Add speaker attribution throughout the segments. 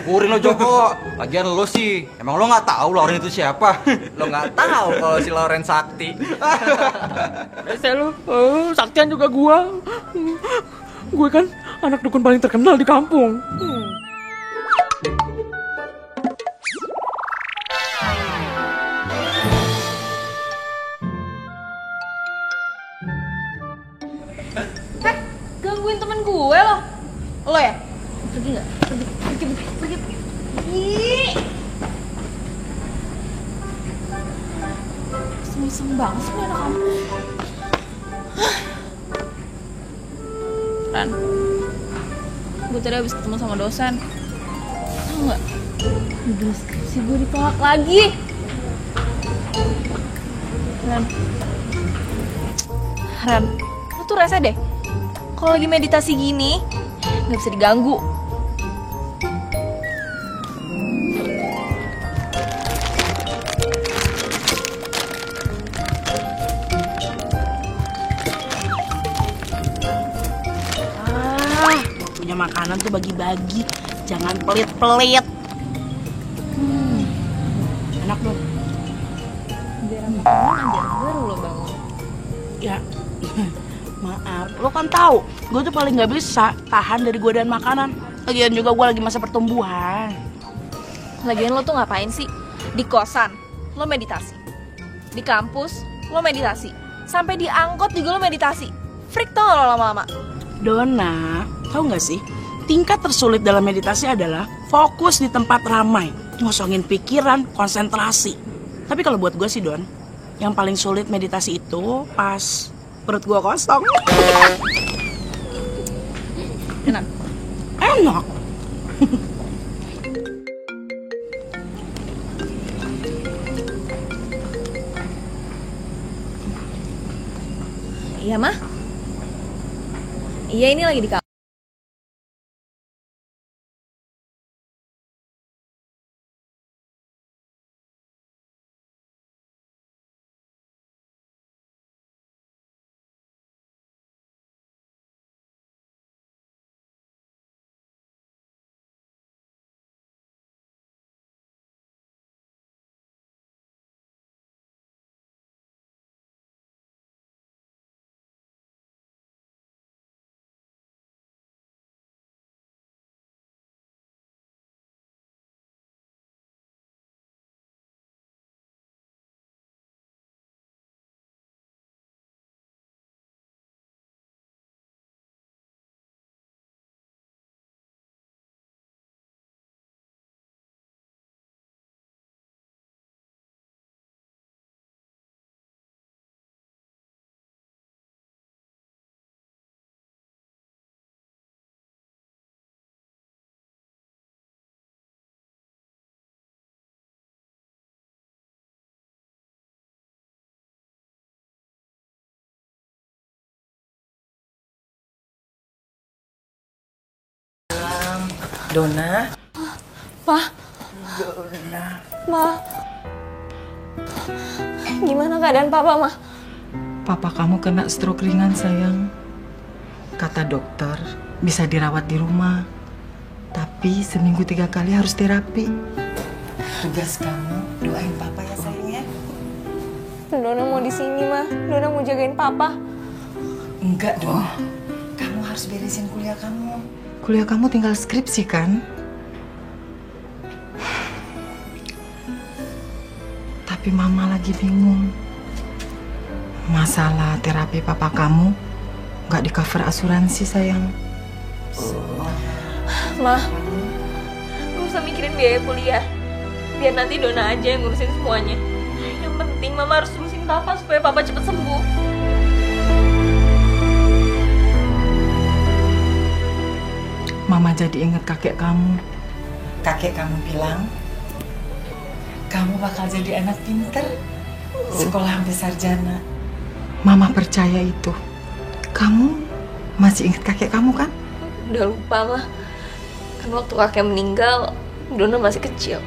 Speaker 1: syukurin lo Joko. Lagian lo sih, emang lo nggak tahu Lauren itu siapa?
Speaker 2: Lo nggak tahu kalau si Lauren sakti.
Speaker 3: Biasa lo, saktian juga gua. Gue kan anak dukun paling terkenal di kampung.
Speaker 4: Gangguin temen gue loh. Lo ya? Pergi nggak? Pergi. Semisem banget sih anak kamu. Ran, gue tadi habis ketemu sama dosen. Tau nggak? Judul skripsi gue ditolak lagi. Ran, lo tuh rese deh. Kalau lagi meditasi gini, nggak bisa diganggu.
Speaker 5: Punya makanan tuh bagi-bagi, jangan pelit-pelit. Enak dong.
Speaker 4: Biar makanan aja baru lo bangun.
Speaker 5: Ya, maaf. Lo kan tahu, gue tuh paling nggak bisa tahan dari godaan makanan. Lagian juga gue lagi masa pertumbuhan.
Speaker 4: Lagian lo tuh ngapain sih? Di kosan, lo meditasi. Di kampus, lo meditasi. Sampai di angkot juga lo meditasi. Freak tau gak lo lama-lama?
Speaker 5: Dona, tahu nggak sih? Tingkat tersulit dalam meditasi adalah fokus di tempat ramai, ngosongin pikiran, konsentrasi. Tapi kalau buat gue sih Don, yang paling sulit meditasi itu pas perut gue kosong.
Speaker 4: Enak.
Speaker 5: Enak.
Speaker 4: Iya mah? Iya ini lagi di kamar.
Speaker 6: Dona.
Speaker 4: Pa.
Speaker 6: Dona.
Speaker 4: Ma. Gimana keadaan papa, Ma?
Speaker 6: Papa kamu kena stroke ringan, sayang. Kata dokter, bisa dirawat di rumah. Tapi seminggu 3 kali harus terapi. Tugas kamu, doain papa ya, sayang ya.
Speaker 4: Dona mau di sini, Ma. Dona mau jagain papa.
Speaker 6: Enggak dong. Kamu harus beresin kuliah kamu. Kuliah kamu tinggal skripsi kan? Tapi mama lagi bingung. Masalah terapi papa kamu nggak di-cover asuransi, sayang.
Speaker 4: Ma, gak usah mikirin biaya kuliah. Biar nanti Dona aja yang ngurusin semuanya. Yang penting Mama harus urusin papa supaya papa cepet sembuh.
Speaker 6: Mama jadi ingat kakek kamu. Kakek kamu bilang, kamu bakal jadi anak pinter, sekolah sampai sarjana. Mama percaya itu. Kamu masih ingat kakek kamu kan?
Speaker 4: Udah lupa, Ma. Kan waktu kakek meninggal, Dona masih kecil.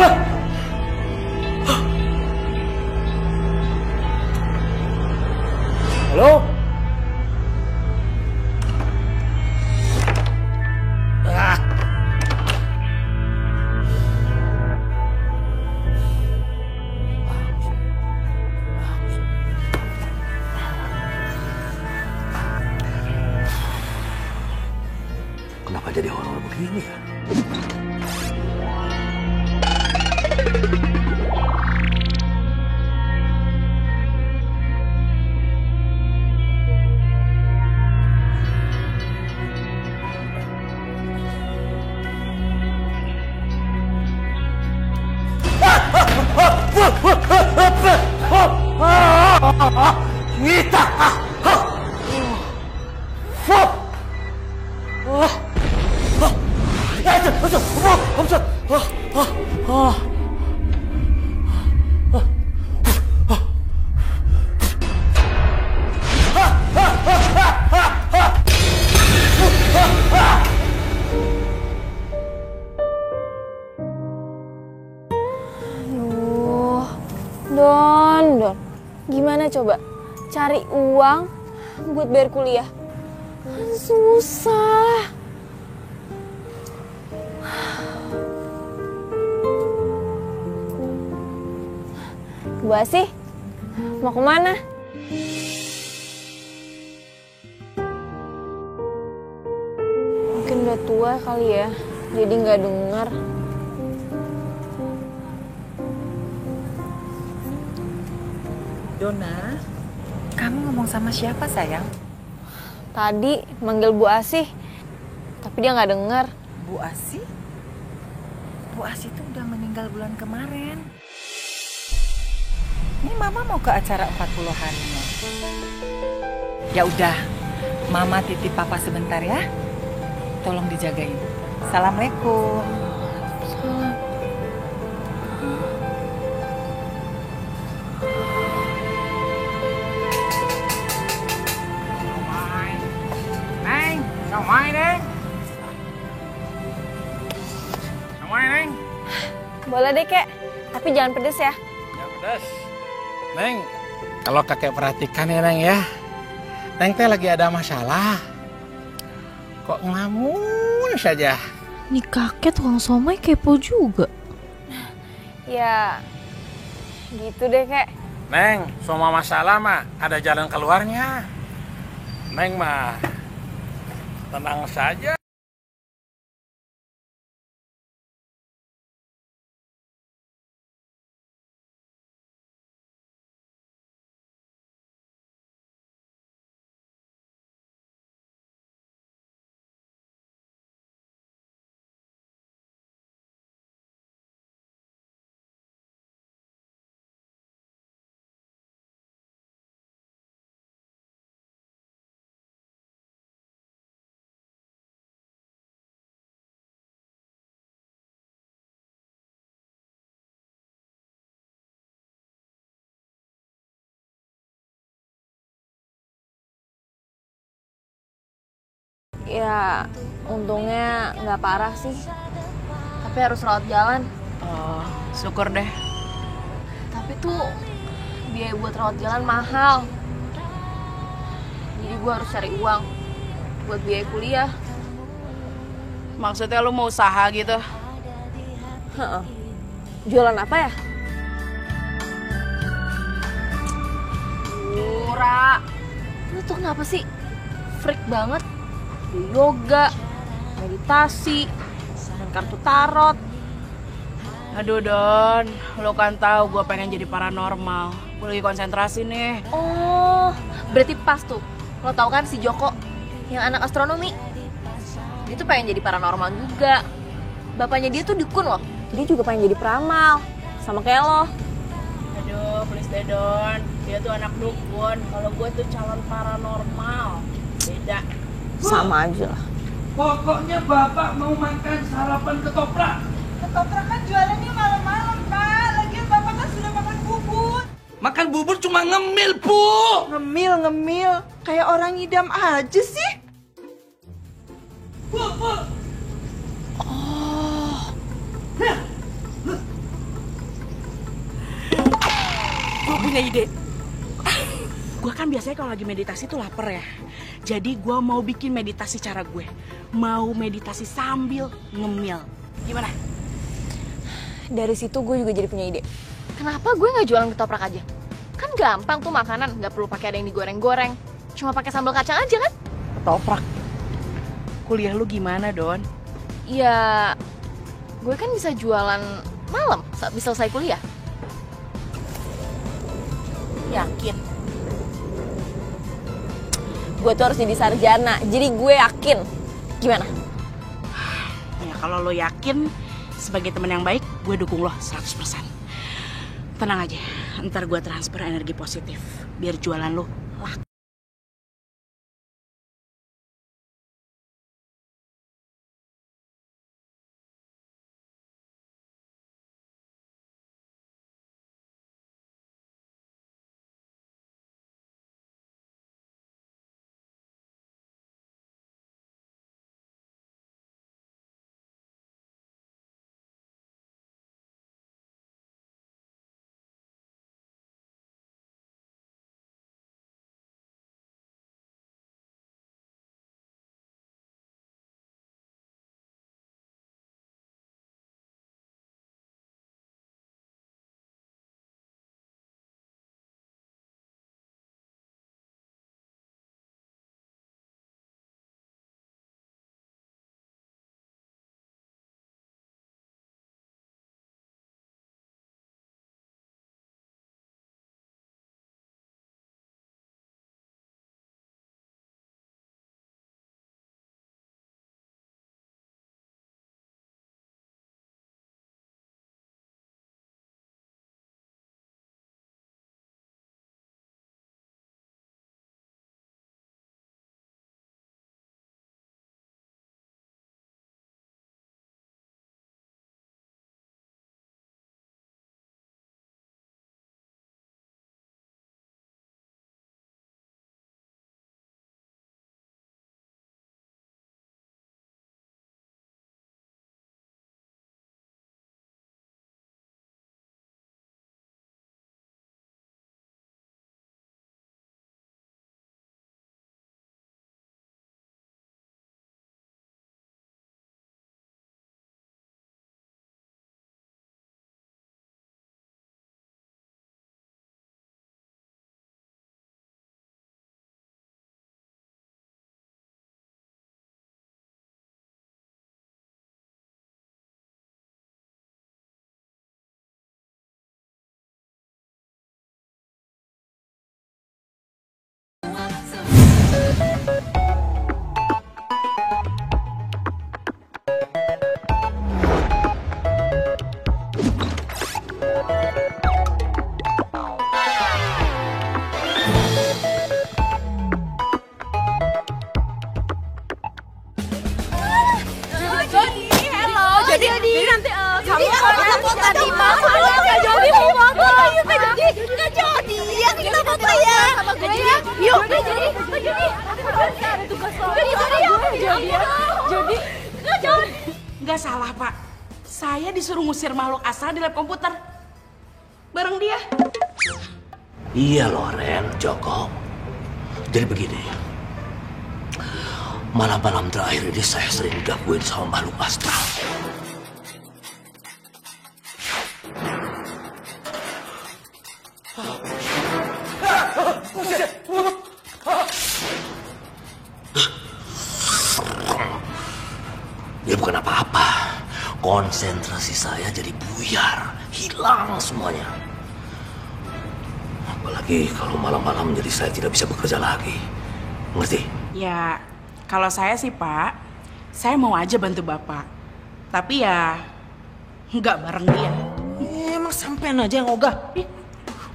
Speaker 3: Halo?
Speaker 1: Kenapa jadi horor begini ya?
Speaker 4: Don, gimana coba cari uang buat bayar kuliah? Kan susah. Bu Asih, mau kemana? Mungkin udah tua kali ya, jadi nggak dengar.
Speaker 6: Dona, kamu ngomong sama siapa sayang?
Speaker 4: Tadi manggil Bu Asih, tapi dia nggak dengar.
Speaker 6: Bu Asih? Bu Asih itu udah meninggal bulan kemarin. Ini Mama mau ke acara 40-harinya. Ya udah, Mama titip Papa sebentar ya. Tolong dijagain. Assalamualaikum.
Speaker 4: Salam.
Speaker 3: Neng, somai Neng. Somai Neng.
Speaker 4: Boleh deh kek, tapi jangan pedes ya.
Speaker 3: Ya pedas. Neng, kalau kakek perhatikan ya Neng ya. Neng teh lagi ada masalah. Kok ngelamun saja?
Speaker 4: Nih kakek tukang somai kepo juga. Ya, gitu deh kek.
Speaker 3: Neng, semua masalah mah ada jalan keluarnya. Neng mah tenang saja.
Speaker 4: Ya, untungnya nggak parah sih. Tapi harus rawat jalan.
Speaker 5: Oh, syukur deh.
Speaker 4: Tapi tuh biaya buat rawat jalan mahal. Jadi gue harus cari uang buat biaya kuliah.
Speaker 5: Maksudnya lu mau usaha gitu?
Speaker 4: Heeh. Jualan apa ya? Murah. Lu tuh kenapa sih? Freak banget. Yoga, meditasi, main kartu tarot.
Speaker 5: Aduh Don, lo kan tahu gue pengen jadi paranormal. Gue lagi konsentrasi nih.
Speaker 4: Oh, berarti pas tuh. Lo tau kan si Joko yang anak astronomi? Dia tuh pengen jadi paranormal juga. Bapaknya dia tuh dukun loh. Dia juga pengen jadi peramal, sama kayak lo.
Speaker 5: Aduh, please deh Don. Dia tuh anak dukun. Kalau gue tuh calon paranormal. Beda.
Speaker 4: Sama aja lah.
Speaker 7: Pokoknya Bapak mau makan sarapan ketoprak.
Speaker 6: Ketoprak kan jualannya malam-malam, Pak. Lagian Bapak kan sudah makan bubur.
Speaker 7: Makan bubur cuma ngemil, Bu.
Speaker 6: Ngemil. Kayak orang ngidam aja sih.
Speaker 7: Bu.
Speaker 5: punya ide. Gue kan biasanya kalau lagi meditasi tuh lapar ya. Jadi gue mau bikin meditasi cara gue. Mau meditasi sambil ngemil. Gimana?
Speaker 4: Dari situ gue juga jadi punya ide. Kenapa gue nggak jualan ketoprak aja? Kan gampang tuh makanan, nggak perlu pakai ada yang digoreng-goreng. Cuma pakai sambal kacang aja kan?
Speaker 5: Ketoprak. Kuliah lu gimana, Don?
Speaker 4: Ya, gue kan bisa jualan malam saat bisa selesai kuliah.
Speaker 5: Yakin?
Speaker 4: Gue tuh harus jadi sarjana, jadi gue yakin. Gimana?
Speaker 5: Ya kalau lo yakin, sebagai teman yang baik, gue dukung lo 100%. Tenang aja, ntar gue transfer energi positif, biar jualan lo laku.
Speaker 4: Jadi nanti kamu foto di mana? Kak Jody mau foto. Ayo Kak Jody. Kak Jody, ya kita foto ya. Sama gue ya. Yuk Kak Jody. Kak Jody. Ada tugas lo. Kak Jody. Kak Jody.
Speaker 5: Nggak salah, Pak. Saya disuruh ngusir makhluk astral di lab komputer. Bareng dia.
Speaker 8: Iya Loren, Joko. Jadi begini. Malam-malam terakhir ini saya sering digangguin sama makhluk astral. Dia bukan apa-apa. Konsentrasi saya jadi buyar, hilang semuanya. Apalagi kalau malam-malam jadi saya tidak bisa bekerja lagi. Ngerti?
Speaker 5: Ya, kalau saya sih Pak, saya mau aja bantu Bapak. Tapi ya, nggak bareng dia.
Speaker 3: Emang sampean aja yang ogah.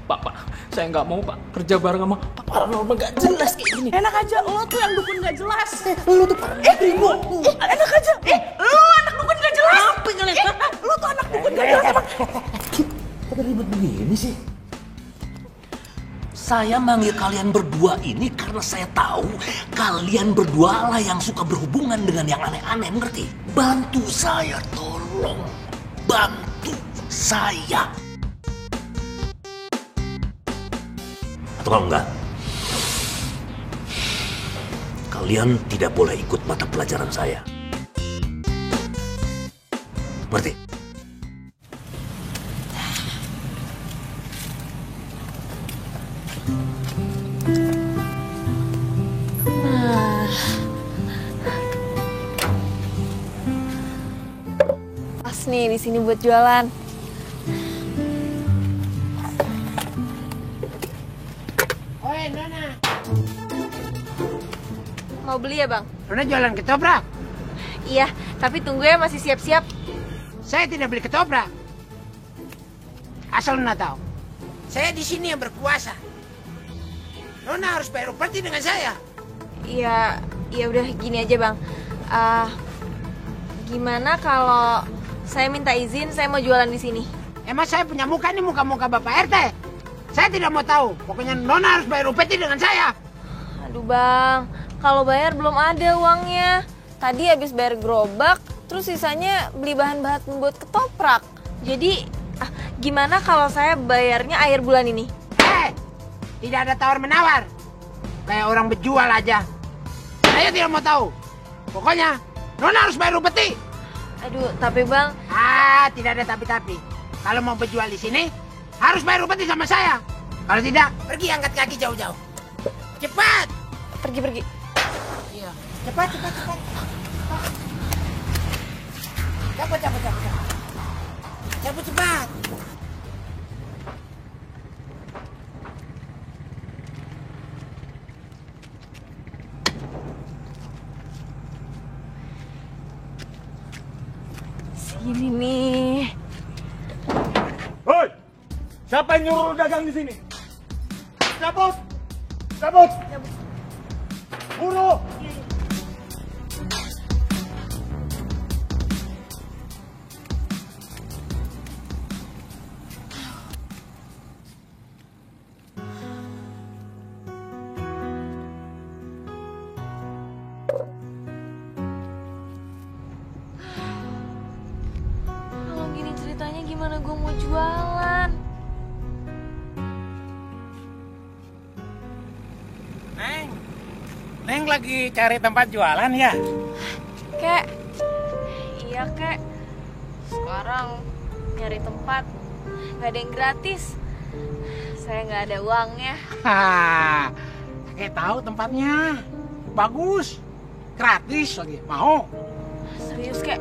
Speaker 3: Pak, saya nggak mau Pak kerja bareng sama Pak paranormal nggak jelas kayak gini.
Speaker 5: Enak aja, lo tuh yang dukun nggak jelas.
Speaker 3: Lu tuh Ringo.
Speaker 5: Enak aja, lo anak dukun nggak jelas.
Speaker 3: Apa yang ngeliat?
Speaker 5: Lo tuh anak dukun nggak jelas.
Speaker 8: Kok ribet begini sih? Saya manggil kalian berdua ini karena saya tahu kalian berdua lah yang suka berhubungan dengan yang aneh-aneh, ngerti? Bantu saya, tolong. Bantu saya. Atau enggak, kalian tidak boleh ikut mata pelajaran saya. Ngerti?
Speaker 4: Pas nih di sini buat jualan.
Speaker 9: Oi, Nona.
Speaker 4: Mau beli ya, Bang?
Speaker 9: Nona jualan ketoprak?
Speaker 4: Iya, tapi tunggu ya, masih siap-siap.
Speaker 9: Saya tidak beli ketoprak. Asal Nona tahu, saya di sini yang berkuasa. Nona harus bayar upeti dengan saya.
Speaker 4: Iya, ya udah gini aja, Bang. Gimana kalau saya minta izin, saya mau jualan di sini?
Speaker 9: Emang saya punya muka nih, muka-muka Bapak RT? Saya tidak mau tahu. Pokoknya Nona harus bayar upeti dengan saya.
Speaker 4: Aduh, Bang. Kalau bayar belum ada uangnya. Tadi habis bayar gerobak, terus sisanya beli bahan-bahan buat ketoprak. Jadi, gimana kalau saya bayarnya akhir bulan ini?
Speaker 9: Tidak ada tawar-menawar. Kayak orang berjual aja. Saya tidak mau tahu. Pokoknya, Nona harus bayar upeti.
Speaker 4: Aduh, tapi Bang...
Speaker 9: Tidak ada tapi-tapi. Kalau mau berjual di sini, harus bayar upeti sama saya. Kalau tidak, pergi angkat kaki jauh-jauh. Cepat!
Speaker 4: Pergi.
Speaker 9: Iya. Cepat. Cabut cepat.
Speaker 4: Sini nih.
Speaker 7: Hoi! Siapa yang nyuruh dagang di sini? Cabut! Buru!
Speaker 4: Kalau gini ceritanya gimana gue mau jualan?
Speaker 3: Neng lagi cari tempat jualan ya?
Speaker 4: Kek, iya Kek. Sekarang nyari tempat, nggak ada yang gratis. Saya nggak ada uangnya.
Speaker 3: Kakek tahu tempatnya. Bagus. Gratis lagi. Mau?
Speaker 4: Serius Kek?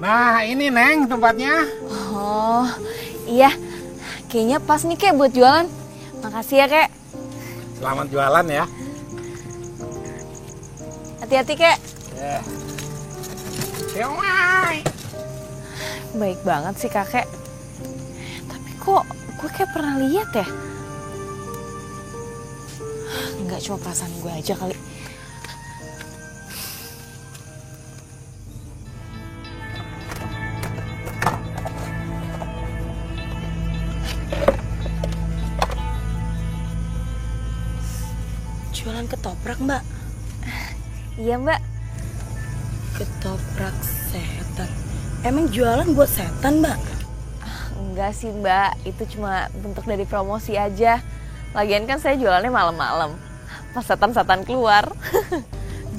Speaker 3: Nah, ini Neng tempatnya.
Speaker 4: Oh, iya. Kayaknya pas nih Kek buat jualan. Makasih ya Kek.
Speaker 3: Selamat jualan ya.
Speaker 4: Hati-hati Kek.
Speaker 3: Siomay.
Speaker 4: Baik banget sih kakek. Tapi kok gue kayak pernah lihat ya? Enggak, cuma perasaan gue aja kali.
Speaker 5: Jualan ketoprak, Mbak?
Speaker 4: Iya, Mbak.
Speaker 5: Ketoprak setan. Emang jualan buat setan, Mbak?
Speaker 4: Enggak sih, Mbak. Itu cuma bentuk dari promosi aja. Lagian kan saya jualannya malam-malam. Pas setan-setan keluar.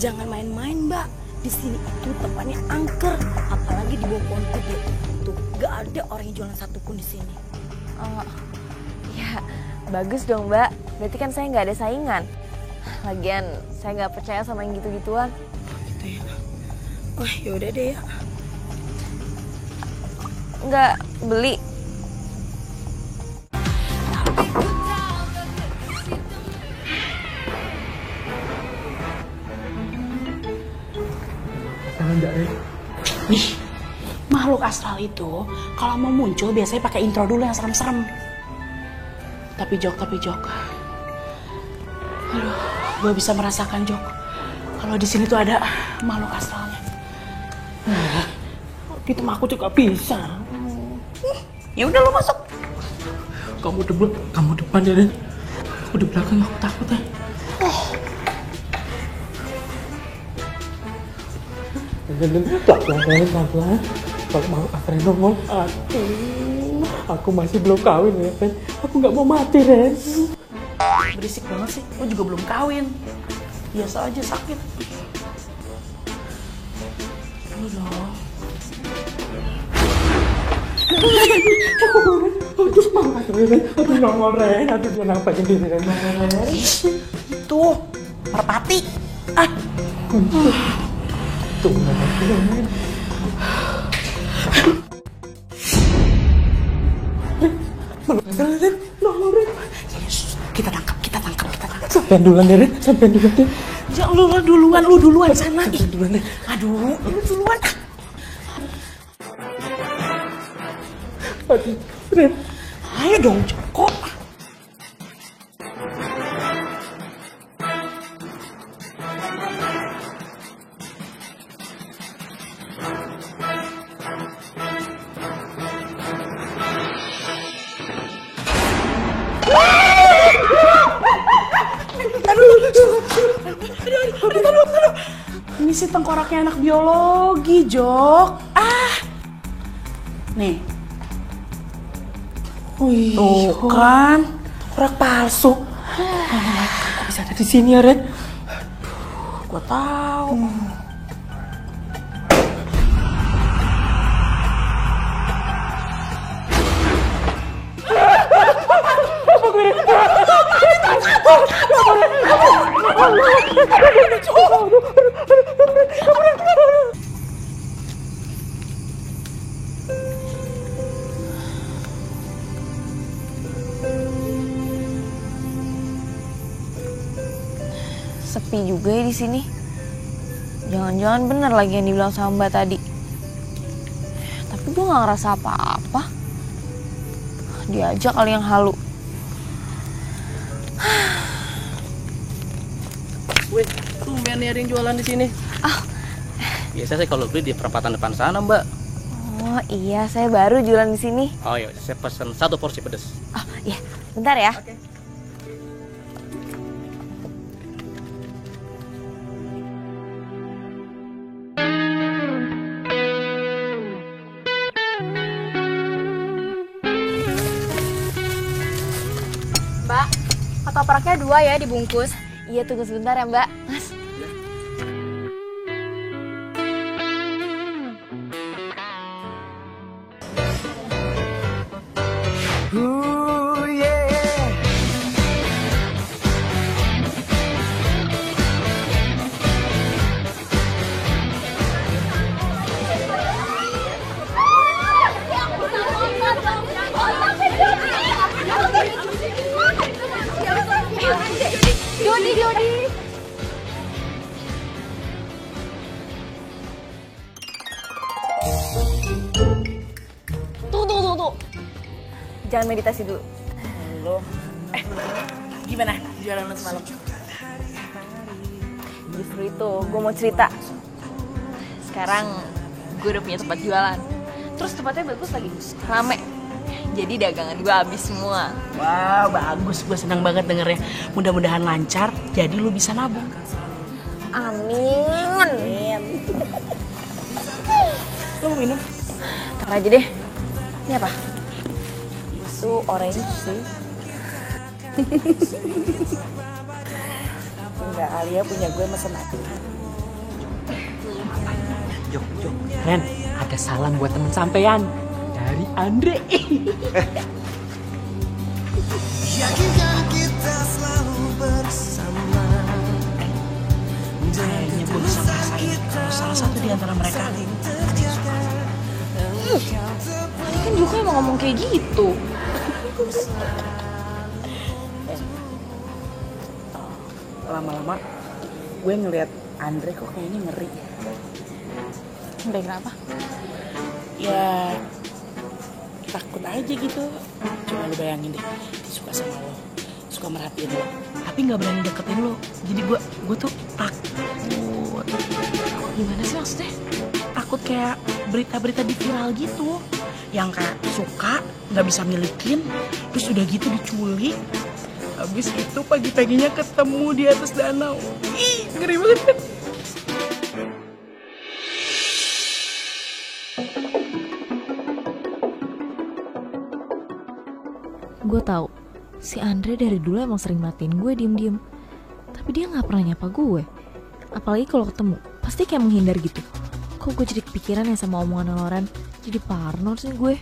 Speaker 5: Jangan main-main, Mbak. Di sini itu tempatnya angker. Apalagi di bawah pohon gede. Tuh, gak ada orang yang jualan satupun di sini.
Speaker 4: Oh, ya bagus dong, Mbak. Berarti kan saya nggak ada saingan. Lagian saya nggak percaya sama yang gitu-gituan.
Speaker 5: Gitu ya. Wah, yaudah deh ya.
Speaker 4: Nggak beli.
Speaker 5: Nih, makhluk astral itu kalau mau muncul biasanya pakai intro dulu yang serem-serem. Tapi Jok. Aduh, gue bisa merasakan Jok. Kalau di sini tuh ada makhluk astralnya. Gitu mah aku juga bisa. Ya udah lo masuk.
Speaker 7: Kamu depan ya, Den. Aku di belakang, aku takut ya.
Speaker 10: Pelan-pelan. Kalau mau Ren ngomong, aduh, aku masih belum kawin ya, Ren. Aku nggak mau mati, Ren.
Speaker 5: Berisik banget sih, lo juga belum kawin. Biasa aja sakit. Udah.
Speaker 10: Aduh, mama Ren. Aduh, nongol Ren. Aduh, dia nampakin diri Ren.
Speaker 5: Itu, merpati.
Speaker 10: Tuh, Ren.
Speaker 5: Kita tangkap.
Speaker 10: Sampean duluan deh, Ren.
Speaker 5: Ya lu duluan sana. Aduh, lu duluan.
Speaker 10: Aduh, Ren.
Speaker 5: Ayo dong, Joko. Aduh. Ini sih tengkoraknya anak biologi, Jok. Nih.
Speaker 10: Wih,
Speaker 5: Tuh kan,
Speaker 10: tengkorak palsu. Kok bisa ada di sini ya, Ren?
Speaker 5: gua tahu.
Speaker 4: Sepi juga ya di sini. Jangan-jangan bener lagi yang dibilang sama Mbak tadi. Tapi gue nggak ngerasa apa-apa. Dia aja kali yang halu.
Speaker 11: Wih, tumben nih ada yang jualan di sini. Biasa saya kalau beli di perempatan depan sana, Mbak.
Speaker 4: Oh iya, saya baru jualan di sini.
Speaker 11: Oh iya, saya pesen 1 porsi pedas.
Speaker 4: Oh iya, bentar ya.
Speaker 11: Oke.
Speaker 4: Mbak, ketopraknya 2 ya dibungkus. Iya, tunggu sebentar ya Mbak. Mas. Jody. Tuh. Jangan meditasi dulu.
Speaker 5: Lo. Gimana jualan lo semalam?
Speaker 4: Justru itu, gue mau cerita. Sekarang gue udah punya tempat jualan. Terus tempatnya bagus lagi, rame. Jadi dagangan gue habis semua.
Speaker 5: Wow, bagus. Gue senang banget dengernya. Mudah-mudahan lancar, jadi lu bisa nabung.
Speaker 4: Amin.
Speaker 5: Lu mau minum?
Speaker 4: Ntar aja deh. Ini apa?
Speaker 5: Itu orange sih. Enggak, Alia punya gue mesen aja.
Speaker 10: Jok. Ren, ada salam buat temen sampean. Dari Andre.
Speaker 12: Yakinkah kita selalu bersama?
Speaker 5: Kayaknya gue bisa ngerasain kalau salah satu di antara mereka
Speaker 4: Kan Joko emang ngomong kayak gitu.
Speaker 5: Lama-lama gue ngeliat Andre kok kayaknya ngeri.
Speaker 4: Udah kenapa?
Speaker 5: Ya takut aja gitu. Coba lu bayangin deh, dia suka sama lo, suka merhatiin lo, tapi nggak berani deketin lo. Jadi gue tuh takut.
Speaker 4: Gimana sih maksudnya?
Speaker 5: Takut kayak berita-berita di viral gitu, yang kayak suka nggak bisa milikin, terus udah gitu diculik, habis itu pagi-paginya ketemu di atas danau. Ih, ngeri banget kan?
Speaker 4: Gue tahu si Andre dari dulu emang sering matiin gue diem-diem, tapi dia nggak pernah nyapa gue. Apalagi kalau ketemu, pasti kayak menghindar gitu. Kok gue jadi kepikiran ya sama omongan Loren, jadi parno sih gue.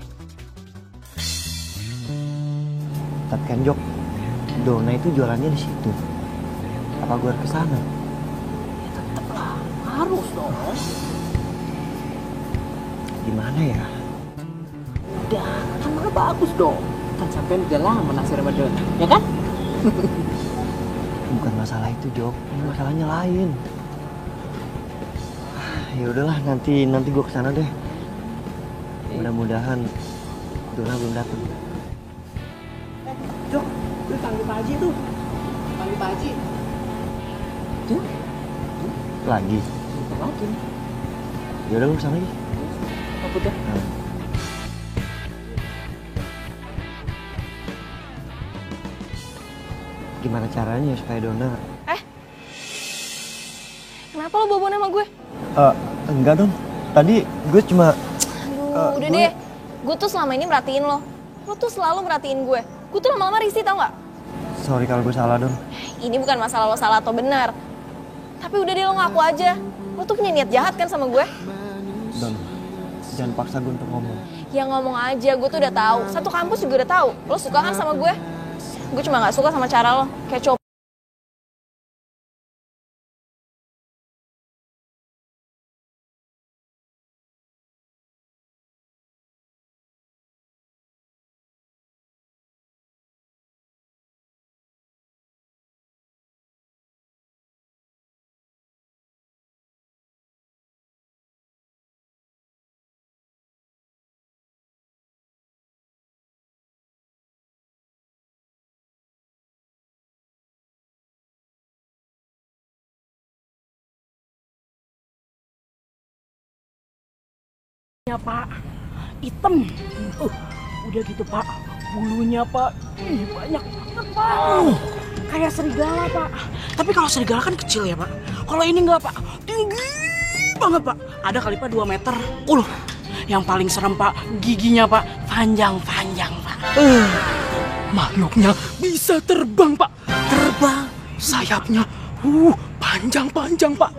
Speaker 13: Tapi kan Jok, Dona itu jualannya di situ. Apa gue harus kesana?
Speaker 5: Ya tetep lah, harus dong.
Speaker 13: Gimana ya?
Speaker 5: Udah, kan malah bagus dong. Kan sampean udah lama naksir sama Dona, ya kan?
Speaker 13: Bukan masalah itu Jok, ini masalahnya lain. Ya udahlah, nanti gue kesana deh. Mudah-mudahan Dona belum datang.
Speaker 5: Jok, lu panggil Pak Haji tuh. Panggil Pak Haji. Tuh.
Speaker 13: Lagi?
Speaker 5: Lagi.
Speaker 13: Ya udah, gue kesana lagi.
Speaker 5: Apa tuh?
Speaker 13: Gimana caranya supaya Dona?
Speaker 4: Kenapa lo bawa sama gue?
Speaker 13: Enggak dong. Tadi gue cuma...
Speaker 4: Aduh, udah deh. Gue tuh selama ini merhatiin lo. Lo tuh selalu merhatiin gue. Gue tuh lama-lama risih, tau gak?
Speaker 13: Sorry kalau gue salah, Don.
Speaker 4: Ini bukan masalah lo salah atau benar. Tapi udah deh, lo ngaku aja. Lo tuh punya niat jahat kan sama gue?
Speaker 13: Don, jangan paksa gue untuk ngomong.
Speaker 4: Ya ngomong aja, gue tuh udah tahu. Satu kampus juga udah tahu. Lo suka kan sama gue? Gue cuma gak suka sama cara lo. Kayak cowok.
Speaker 5: Ya Pak, hitam. Udah gitu Pak, bulunya Pak, banyak banget Pak. Kayak serigala Pak. Tapi kalau serigala kan kecil ya Pak. Kalau ini enggak Pak, tinggi banget Pak. Ada kali Pak 2 meter. Yang paling serem Pak, giginya Pak, panjang-panjang Pak.
Speaker 10: Makhluknya bisa terbang Pak. Terbang. Sayapnya panjang-panjang Pak.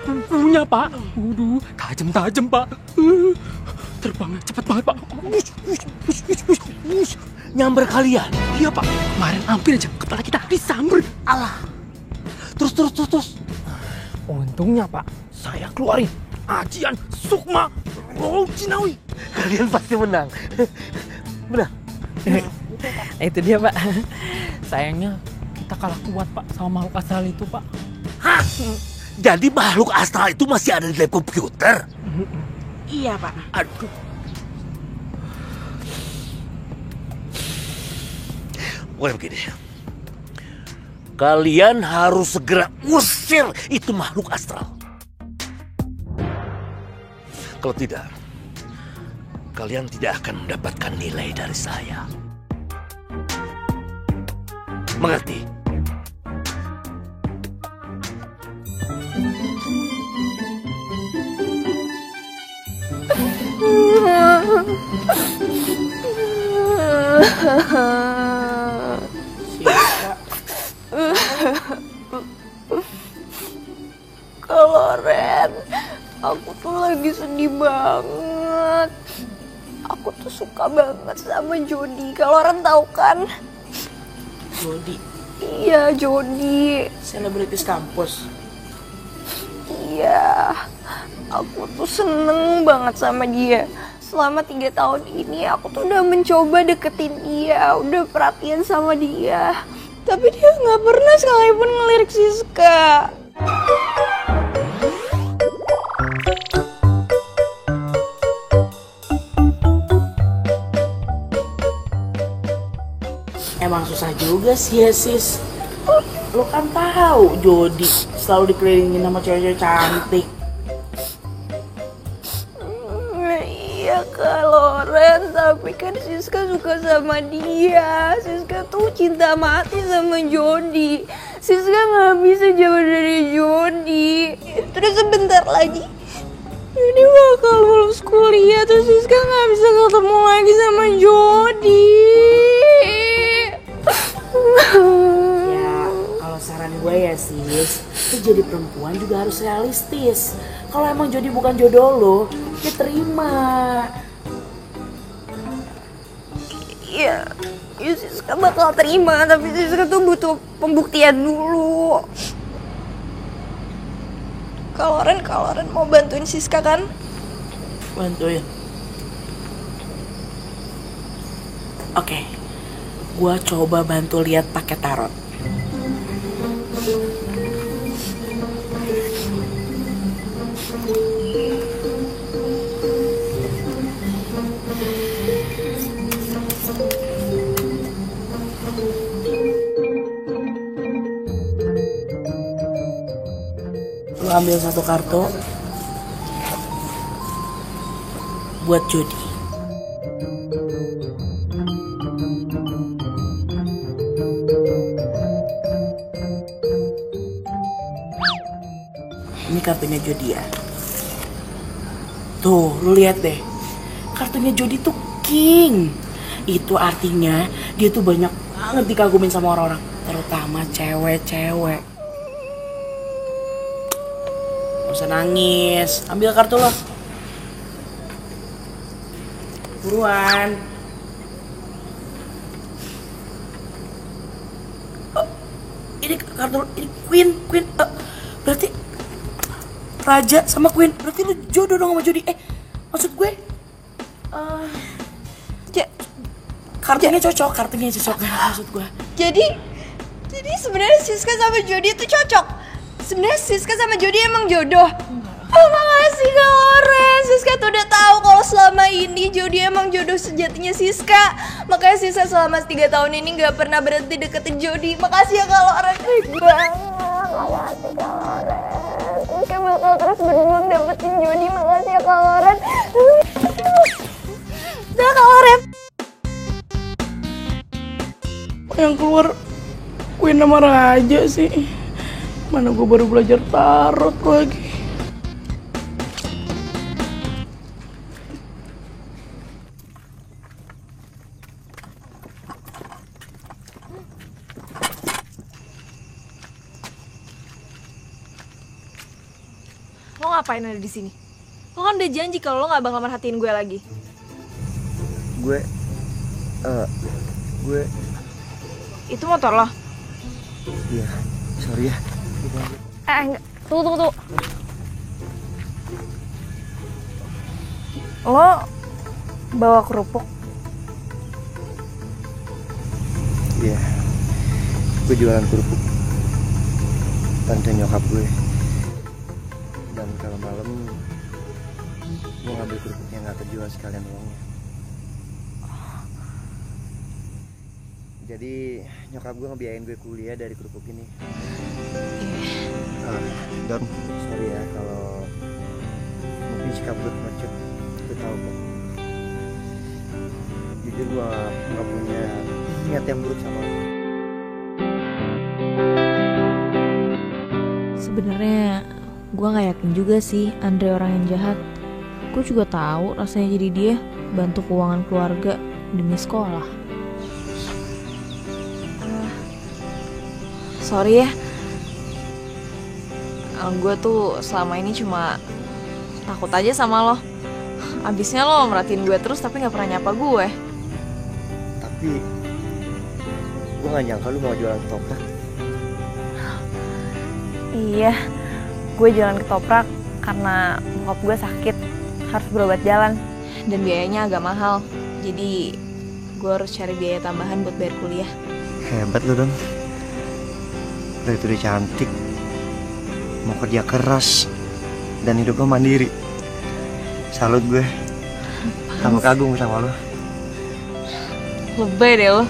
Speaker 10: Kukunya Pak, tajam-tajam Pak. Terbangnya cepat banget Pak.
Speaker 8: Nyamber kalian?
Speaker 10: Iya Pak, kemarin hampir aja kepala kita disamber.
Speaker 8: Alah. Terus.
Speaker 10: Untungnya Pak, saya keluarin ajian Sukma Jinawi.
Speaker 8: Kalian pasti menang. Benar?
Speaker 10: Itu dia Pak. Sayangnya kita kalah kuat Pak sama makhluk astral itu Pak.
Speaker 8: Hah? Jadi makhluk astral itu masih ada di lab komputer?
Speaker 5: Iya Pak.
Speaker 8: Aduh. Boleh begini. Kalian harus segera usir itu makhluk astral. Kalau tidak, kalian tidak akan mendapatkan nilai dari saya. Mengerti?
Speaker 4: Kalau Ren, aku tuh lagi sedih banget. Aku tuh suka banget sama Jody. Kalau Ren tahu kan?
Speaker 5: Jody?
Speaker 4: Iya, Jody.
Speaker 5: Selebritis kampus?
Speaker 4: Iya. Aku tuh seneng banget sama dia. Selama 3 tahun ini aku tuh udah mencoba deketin dia, udah perhatian sama dia. Tapi dia gak pernah sekalipun ngelirik Siska.
Speaker 5: Emang susah juga sih ya sis. Lo kan tahu Jody selalu dikelilingin sama cewek-cewek cantik.
Speaker 4: Iya kalau Ren, tapi kan Siska suka sama dia. Siska tuh cinta mati sama Jody. Siska gak bisa jauh dari Jody. Terus sebentar lagi Jody bakal lulus kuliah. Terus Siska gak bisa ketemu lagi sama Jody.
Speaker 5: Ya, kalau saran gue ya sis, lu jadi perempuan juga harus realistis. Kalau emang Jody bukan jodoh lo, ya terima.
Speaker 4: Iya, Siska bakal terima, tapi Siska tuh butuh pembuktian dulu. Kalau Ren mau bantuin Siska kan?
Speaker 5: Bantuin. Oke, gua coba bantu lihat pakai tarot. Lu ambil satu kartu buat Jody. Ini kartunya Jody ya. Tuh, lu lihat deh. Kartunya Jody tuh king. Itu artinya dia tuh banyak banget dikagumin sama orang-orang, terutama cewek-cewek. Gak usah nangis. Ambil kartu lo. Buruan. Ini kartu, ini Queen. Berarti Raja sama Queen. Berarti lu jodoh dong sama Jody. Maksud gue kartunya cocok maksud gue.
Speaker 4: Jadi sebenarnya Siska sama Jody itu cocok. Sebenarnya Siska sama Jody emang jodoh. Oh, makasih Kak Loren. Siska tuh udah tahu kalau selama ini Jody emang jodoh sejatinya Siska. Makanya Siska selama 3 tahun ini gak pernah berhenti deketin Jody. Makasih ya Kak Loren. Makasih Kak Loren. Siska bakal terus berjuang dapetin Jody. Makasih ya Kak Loren. Udah Kak Loren.
Speaker 5: Yang keluar Queen sama Raja sih. Mana gue baru belajar tarot lagi.
Speaker 4: Lo ngapain ada di sini? Lo kan udah janji kalau lo gak bakal merhatiin gue lagi.
Speaker 13: Gue
Speaker 4: Itu motor lo?
Speaker 13: Iya, sorry ya.
Speaker 4: Enggak. Tunggu. Lo bawa kerupuk?
Speaker 13: Iya, gue jualan kerupuk. Tante nyokap gue. Dan kalau malam gue ngambil kerupuknya nggak kejual sekalian uangnya. Jadi nyokap gue ngebiayain gue kuliah dari kerupuk ini. Don, sorry ya kalau mungkin sikap gue macet. Gue tahu kok. Jujur gue nggak punya niat yang buruk sama lo.
Speaker 4: Sebenarnya gue nggak yakin juga sih Andre orang yang jahat. Gue juga tahu rasanya jadi dia bantu keuangan keluarga demi sekolah. Sorry ya, gue tuh selama ini cuma takut aja sama lo. Abisnya lo merhatiin gue terus tapi gak pernah nyapa gue.
Speaker 13: Tapi gue gak nyangka lu mau jualan ketoprak.
Speaker 4: Iya, gue jualan ketoprak karena bokap gue sakit, harus berobat jalan. Dan biayanya agak mahal, jadi gue harus cari biaya tambahan buat bayar kuliah.
Speaker 13: Hebat lu Don. Udah itu udah cantik, mau kerja keras, dan hidupnya mandiri. Salut gue, tambah kagum sama lo.
Speaker 4: Lebay deh lo.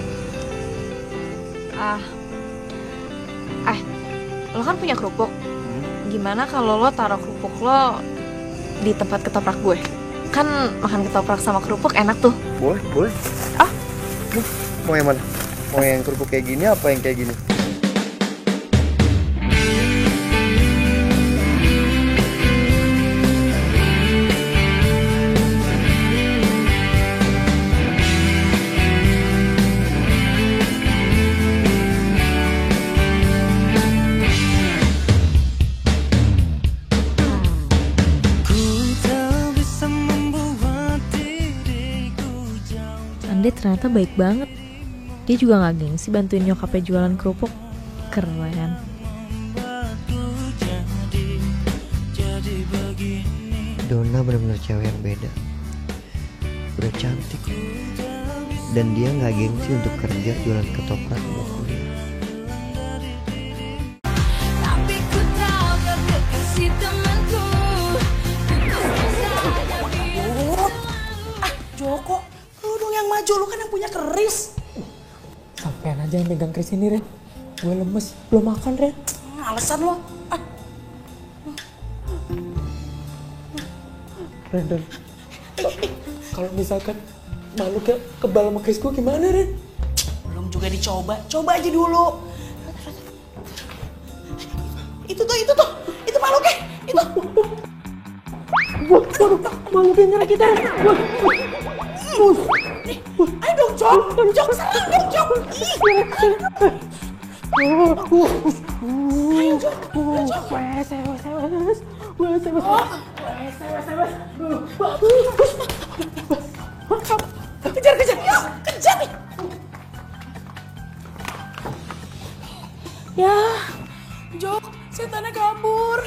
Speaker 4: Lo kan punya kerupuk. Gimana kalau lo taruh kerupuk lo di tempat ketoprak gue? Kan makan ketoprak sama kerupuk enak tuh.
Speaker 13: Boleh. Mau yang mana? Mau yang kerupuk kayak gini apa yang kayak gini?
Speaker 4: Dan dia ternyata baik banget. Dia juga gak gengsi bantuin nyokapnya jualan kerupuk. Keren.
Speaker 13: Donna benar-benar cewek yang beda. Udah cantik. Dan dia gak gengsi untuk kerja jualan ketoprak buat kuliah.
Speaker 5: Joko, lu dong yang maju, lu kan yang punya keris.
Speaker 10: Sampean aja yang megang keris ini, Ren. Gue lemes, belum makan, Ren.
Speaker 5: Alasan lo.
Speaker 10: Ren. Kalau misalkan makhluknya kebal sama keris gue gimana, Ren?
Speaker 5: Belum juga dicoba, coba aja dulu. Itu makhluknya, itu.
Speaker 10: Waduh, makhluknya nyerang kita, Ren.
Speaker 5: Ayo dong, Jok, serang dong, Jok. Ayo, Jok. Kejar, yuk, kejar nih. Ya, Jok, setannya kabur.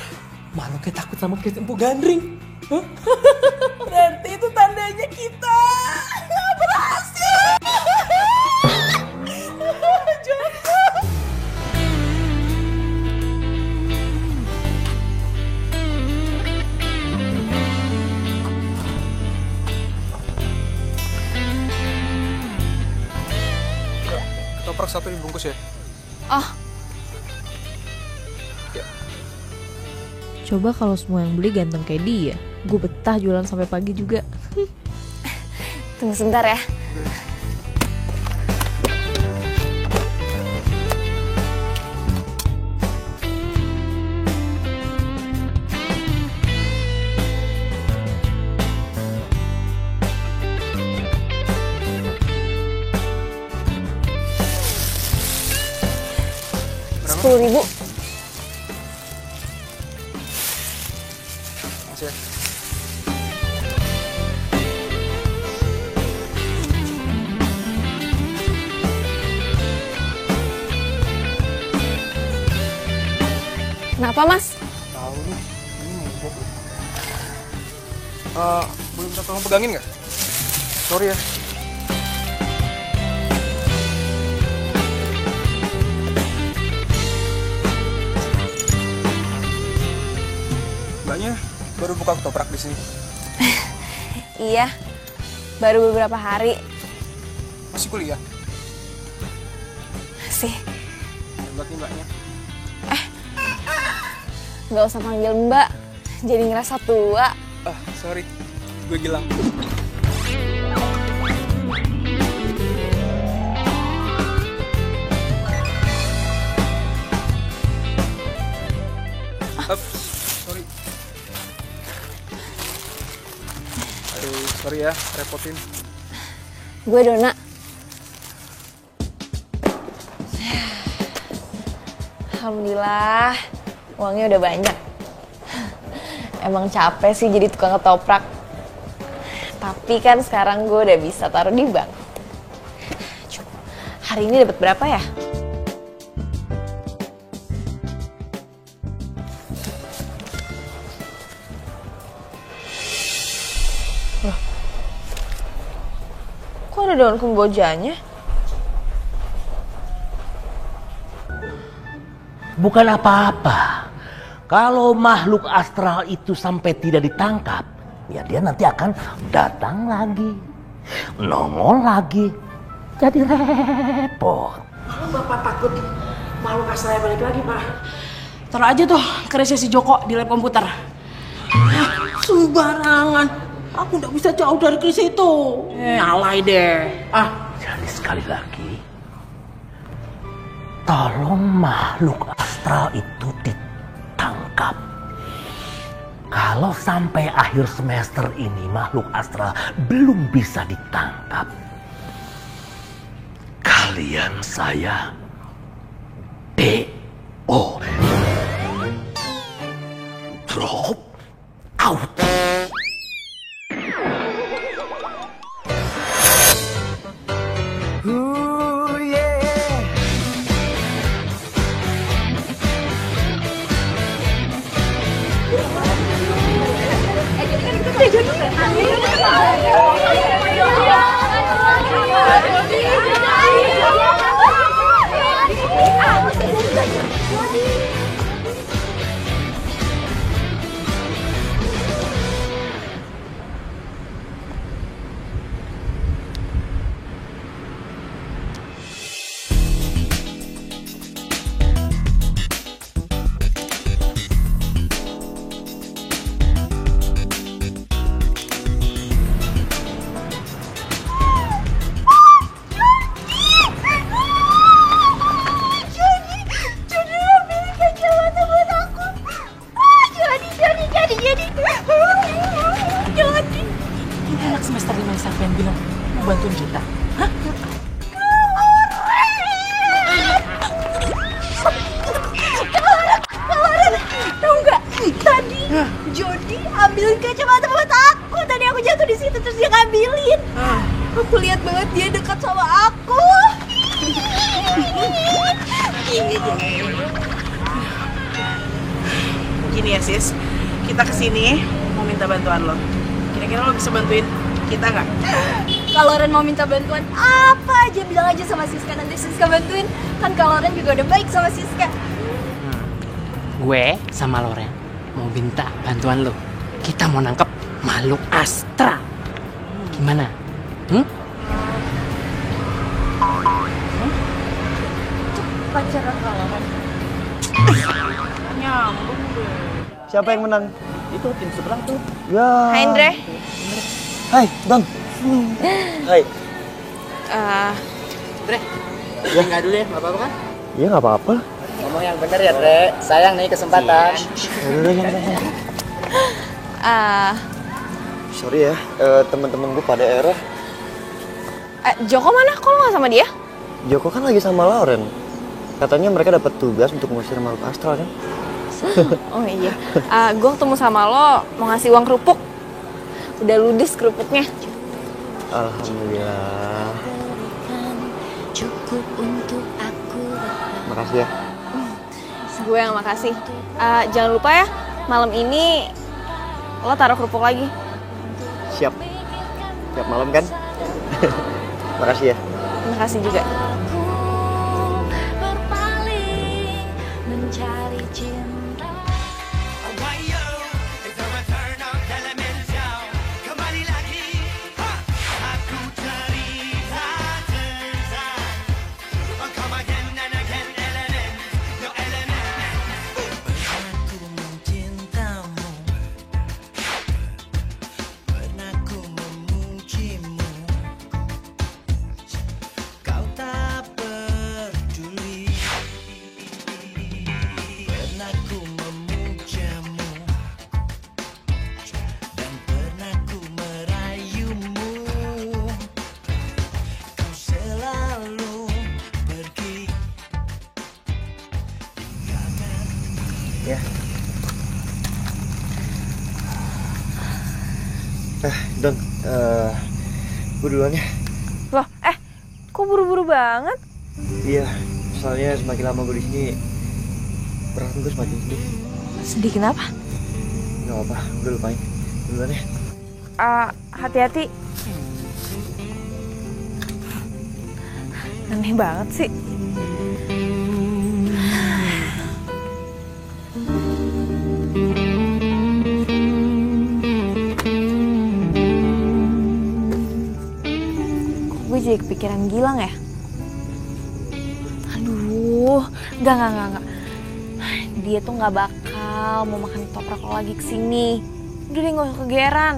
Speaker 10: Makhluknya takut sama keris Empu Gandring.
Speaker 5: Berarti itu tandanya kita berhasil. Joko.
Speaker 14: Ketoprak 1 dibungkus ya.
Speaker 4: Coba kalau semua yang beli ganteng kayak dia, gue betah jualan sampai pagi juga. Tunggu sebentar ya. Rp10.000.
Speaker 14: Masih ya.
Speaker 4: Kenapa, Mas?
Speaker 14: Tahu nih, ini mogok. Boleh minta tolong pegangin nggak? Sorry ya. Mbaknya baru buka ketoprak di sini.
Speaker 4: Iya, baru beberapa hari.
Speaker 14: Masih kuliah?
Speaker 4: Sih,
Speaker 14: Hebat nih mbaknya.
Speaker 4: nggak usah panggil Mbak, jadi ngerasa tua.
Speaker 14: Sorry, gue Gilang. Sorry. Aduh, sorry ya, repotin.
Speaker 4: Gue Donna. Alhamdulillah, uangnya udah banyak. Emang capek sih jadi tukang ketoprak. Tapi kan sekarang gue udah bisa taruh di bank. Hari ini dapat berapa ya? Kok ada daun kembojanya?
Speaker 8: Bukan apa-apa. Kalau makhluk astral itu sampai tidak ditangkap, ya dia nanti akan datang lagi, nongol lagi, jadi repot.
Speaker 5: Bapak takut makhluk astral balik lagi, Pak. Taruh aja tuh kerisnya si Joko di lab komputer. Sembarangan. Aku nggak bisa jauh dari keris itu. Alay deh.
Speaker 8: Jadi sekali lagi, tolong makhluk astral itu ditangkap. Kalau sampai akhir semester ini makhluk astral belum bisa ditangkap, kalian saya DO. Drop out.
Speaker 5: Ini anak semester 5 siapa yang bilang mau bantuin kita? Hah?
Speaker 4: Tahu nggak? Tadi Jody ambilin kacamata mata aku. Tadi aku jatuh di situ terus dia ngambilin. Aku lihat banget dia dekat sama aku.
Speaker 5: Gini ya sis, kita kesini mau minta bantuan lo. Kira-kira lo bisa bantuin kita nggak?
Speaker 4: Kalau Ren mau minta bantuan apa aja bilang aja sama Siska, nanti Siska bantuin. Kan kalau Ren juga udah baik sama Siska.
Speaker 11: Gue sama Loren mau minta bantuan lo. Kita mau nangkep makhluk Astra. Gimana?
Speaker 4: Pacaran kalau Ren.
Speaker 5: Nyambung deh.
Speaker 13: Siapa yang menang?
Speaker 11: Itu tim seberang tuh.
Speaker 13: Ya.
Speaker 4: Hai Indre.
Speaker 13: Hai, Don. Hai.
Speaker 11: Dre, enggak dulu ya, apa-apa kan?
Speaker 13: Iya, nggak apa-apa.
Speaker 11: Ngomong yang bener ya, Dre. Sayang nih kesempatan.
Speaker 13: Sorry ya, teman-teman gue pada error.
Speaker 4: Joko mana? Kok lo nggak sama dia?
Speaker 13: Joko kan lagi sama Lauren. Katanya mereka dapat tugas untuk ngusir makhluk astral kan?
Speaker 4: Oh iya. Gue ketemu sama lo mau ngasih uang kerupuk. Udah ludes kerupuknya.
Speaker 13: Alhamdulillah. Makasih ya.
Speaker 4: Gue yang makasih. Jangan lupa ya, malam ini lo taruh kerupuk lagi.
Speaker 13: Siap. Tiap malam kan? Makasih ya.
Speaker 4: Makasih juga.
Speaker 13: Ya. Don, gue duluan ya.
Speaker 4: Loh, kok buru-buru banget?
Speaker 13: Iya, soalnya semakin lama gue di sini, perasaan gue semakin sedih.
Speaker 4: Sedih kenapa?
Speaker 13: Gak apa-apa, udah lupain. Duluan ya.
Speaker 4: Hati-hati. Aneh banget sih. Gue jadi kepikiran Gilang ya? Aduh, enggak. Dia tuh nggak bakal mau makan ketoprak lo lagi kesini. Udah deh, nggak usah kegeeran.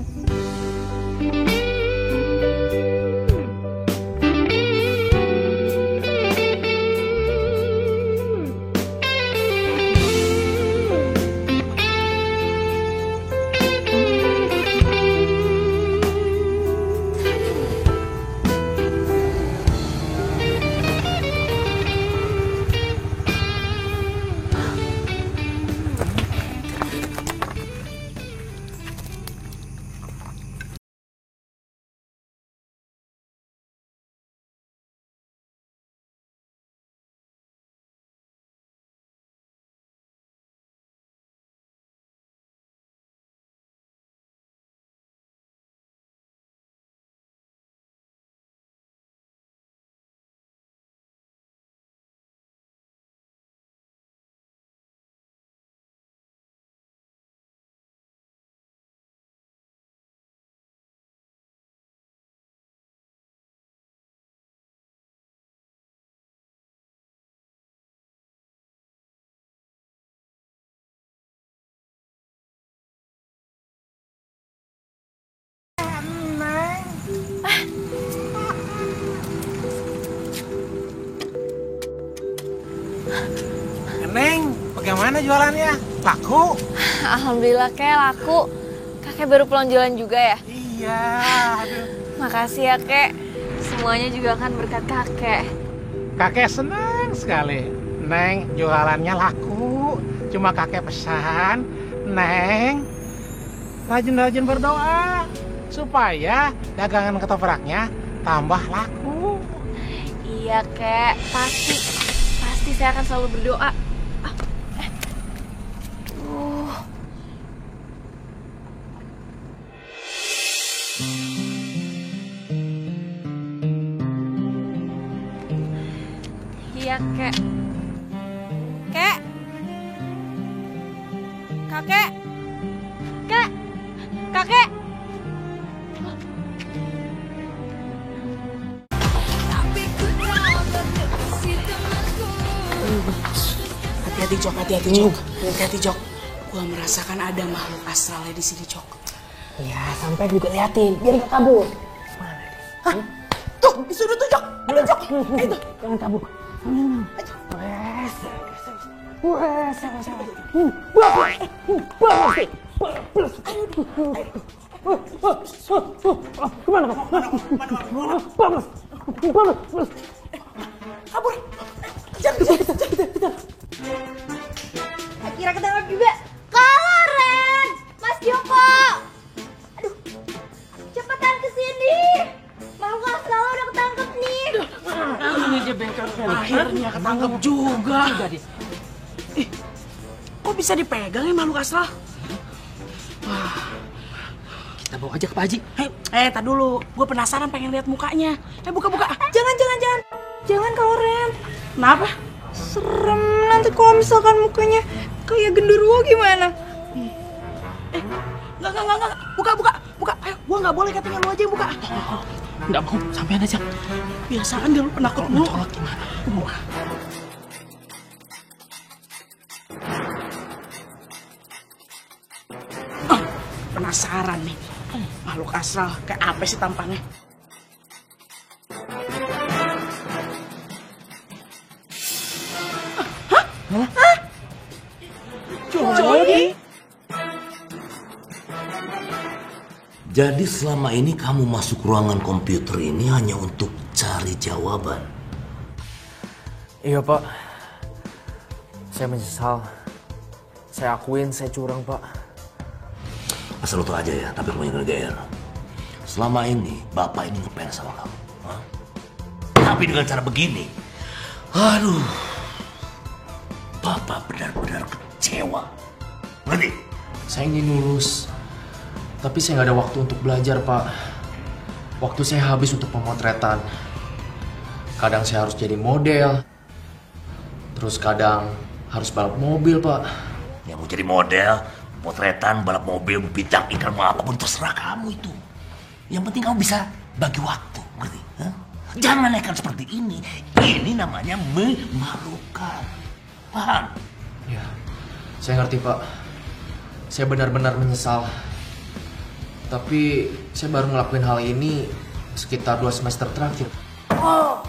Speaker 3: Gimana jualannya? Laku?
Speaker 4: Alhamdulillah kek laku. Kakek baru pulang jualan juga ya?
Speaker 3: Iya. Aduh.
Speaker 4: Makasih ya kek. Semuanya juga kan berkat kakek.
Speaker 3: Kakek senang sekali. Neng jualannya laku. Cuma kakek pesan, Neng rajin-rajin berdoa supaya dagangan ketopraknya tambah laku.
Speaker 4: Iya kek, pasti saya akan selalu berdoa. Iya kek. Kek. Kakek. Kek. Kakek.
Speaker 5: Hati-hati Jok, hati-hati Jok. Hati-hati Jok. Gua merasakan ada makhluk astralnya di sini Jok.
Speaker 11: Ya, sampai juga liatin, biar gak kabur. Mana dia?
Speaker 5: Hah? Tuh, di sini tuh Jok. Ayo Jok. Ayo.
Speaker 11: Jangan kabur.
Speaker 5: Kabur. Kejar.
Speaker 4: Kira ketangkap juga. Karen, Mas Joko. Aduh, cepetan kesini. Makhluk astral udah ketangkep nih.
Speaker 5: Ini dia bengkelnya. Akhirnya ketangkep juga. Ih, kok bisa dipegang ya makhluk astral? Wah,
Speaker 11: kita bawa aja ke Pak Haji.
Speaker 5: Tak dulu. Gue penasaran pengen lihat mukanya. Buka.
Speaker 4: Jangan. Jangan kalau Ren.
Speaker 5: Kenapa?
Speaker 4: Serem nanti kalau misalkan mukanya kayak genderuwo gimana?
Speaker 5: Enggak. Buka. Ayo, gua nggak boleh katanya lu aja yang buka.
Speaker 11: Nggak mau, sampean aja.
Speaker 5: Biasaan dia lu penakut mulu.
Speaker 11: Mencolok gimana?
Speaker 5: Buka. Penasaran nih. Makhluk astral kayak apa sih tampangnya? Hah?
Speaker 8: Jadi selama ini kamu masuk ruangan komputer ini hanya untuk cari jawaban?
Speaker 15: Iya Pak, saya menyesal. Saya akuin saya curang Pak.
Speaker 8: Asal lo tau aja ya, tapi kamu jangan GR. Selama ini Bapak ini ngepel sama kamu. Hah? Tapi dengan cara begini, aduh, Bapak benar-benar kecewa. Ngerti?
Speaker 15: Saya ingin lulus, tapi saya nggak ada waktu untuk belajar Pak. Waktu saya habis untuk pemotretan. Kadang saya harus jadi model, terus kadang harus balap mobil Pak.
Speaker 8: Yang mau jadi model, potretan, balap mobil, bintang iklan, mau apapun terserah kamu itu. Yang penting kamu bisa bagi waktu, ngerti? Hah? Jangan nekat seperti ini. Ini namanya memalukan. Paham?
Speaker 15: Ya, saya ngerti Pak. Saya benar-benar menyesal. Tapi saya baru ngelakuin hal ini sekitar 2 semester terakhir.
Speaker 8: Oh,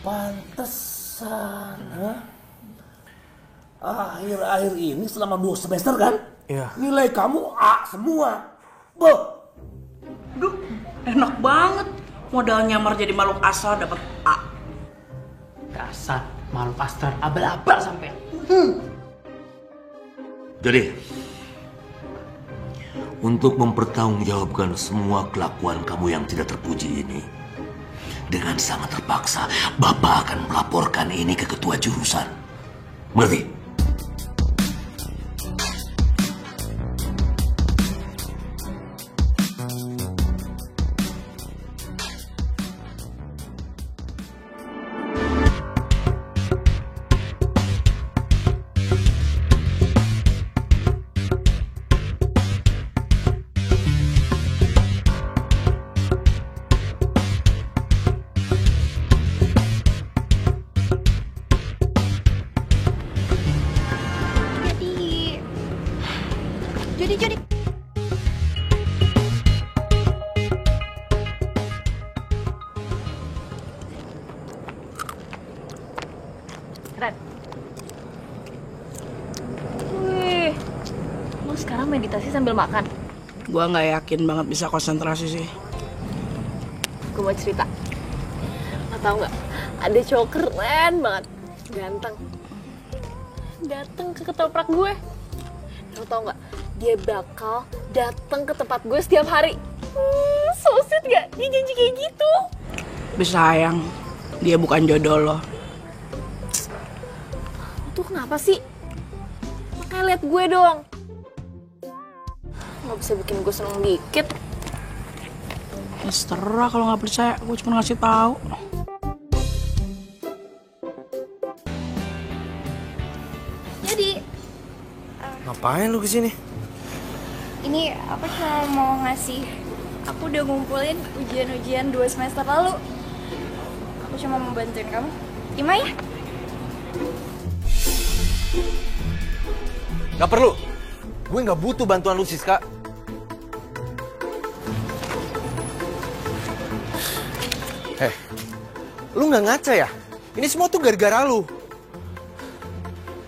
Speaker 8: pantesan, ha? Akhir-akhir ini selama 2 semester kan?
Speaker 15: Iya.
Speaker 8: Nilai kamu A semua. Boh.
Speaker 5: Duh, enak banget. Modal nyamar jadi makhluk astral dapat A.
Speaker 11: Dasar makhluk astral abal-abal sampai.
Speaker 8: Jadi, untuk mempertanggungjawabkan semua kelakuan kamu yang tidak terpuji ini, dengan sangat terpaksa, Bapak akan melaporkan ini ke ketua jurusan. Mengerti?
Speaker 4: meditasi sambil makan?
Speaker 5: Gua nggak yakin banget bisa konsentrasi sih.
Speaker 4: Gue mau cerita. Lo tau nggak? Ada cowok keren banget, ganteng. Dateng ke ketoprak gue. Lo tau nggak? Dia bakal datang ke tempat gue setiap hari. So sweet gak? Dia janji kayak gitu.
Speaker 5: Tapi sayang, dia bukan jodoh lo.
Speaker 4: Tuh kenapa sih? Makanya lihat gue dong. Gak bisa bikin gue seneng dikit.
Speaker 5: Ya terserah kalau nggak percaya, gue cuma ngasih tahu.
Speaker 4: Jadi,
Speaker 13: Ngapain lu kesini?
Speaker 16: Ini aku cuma mau ngasih. Aku udah ngumpulin ujian-ujian 2 semester lalu. Aku cuma mau bantuin kamu. Gimana ya?
Speaker 14: Gak perlu. Gue gak butuh bantuan lu, Siska. Lu gak ngaca ya? Ini semua tuh gara-gara lu.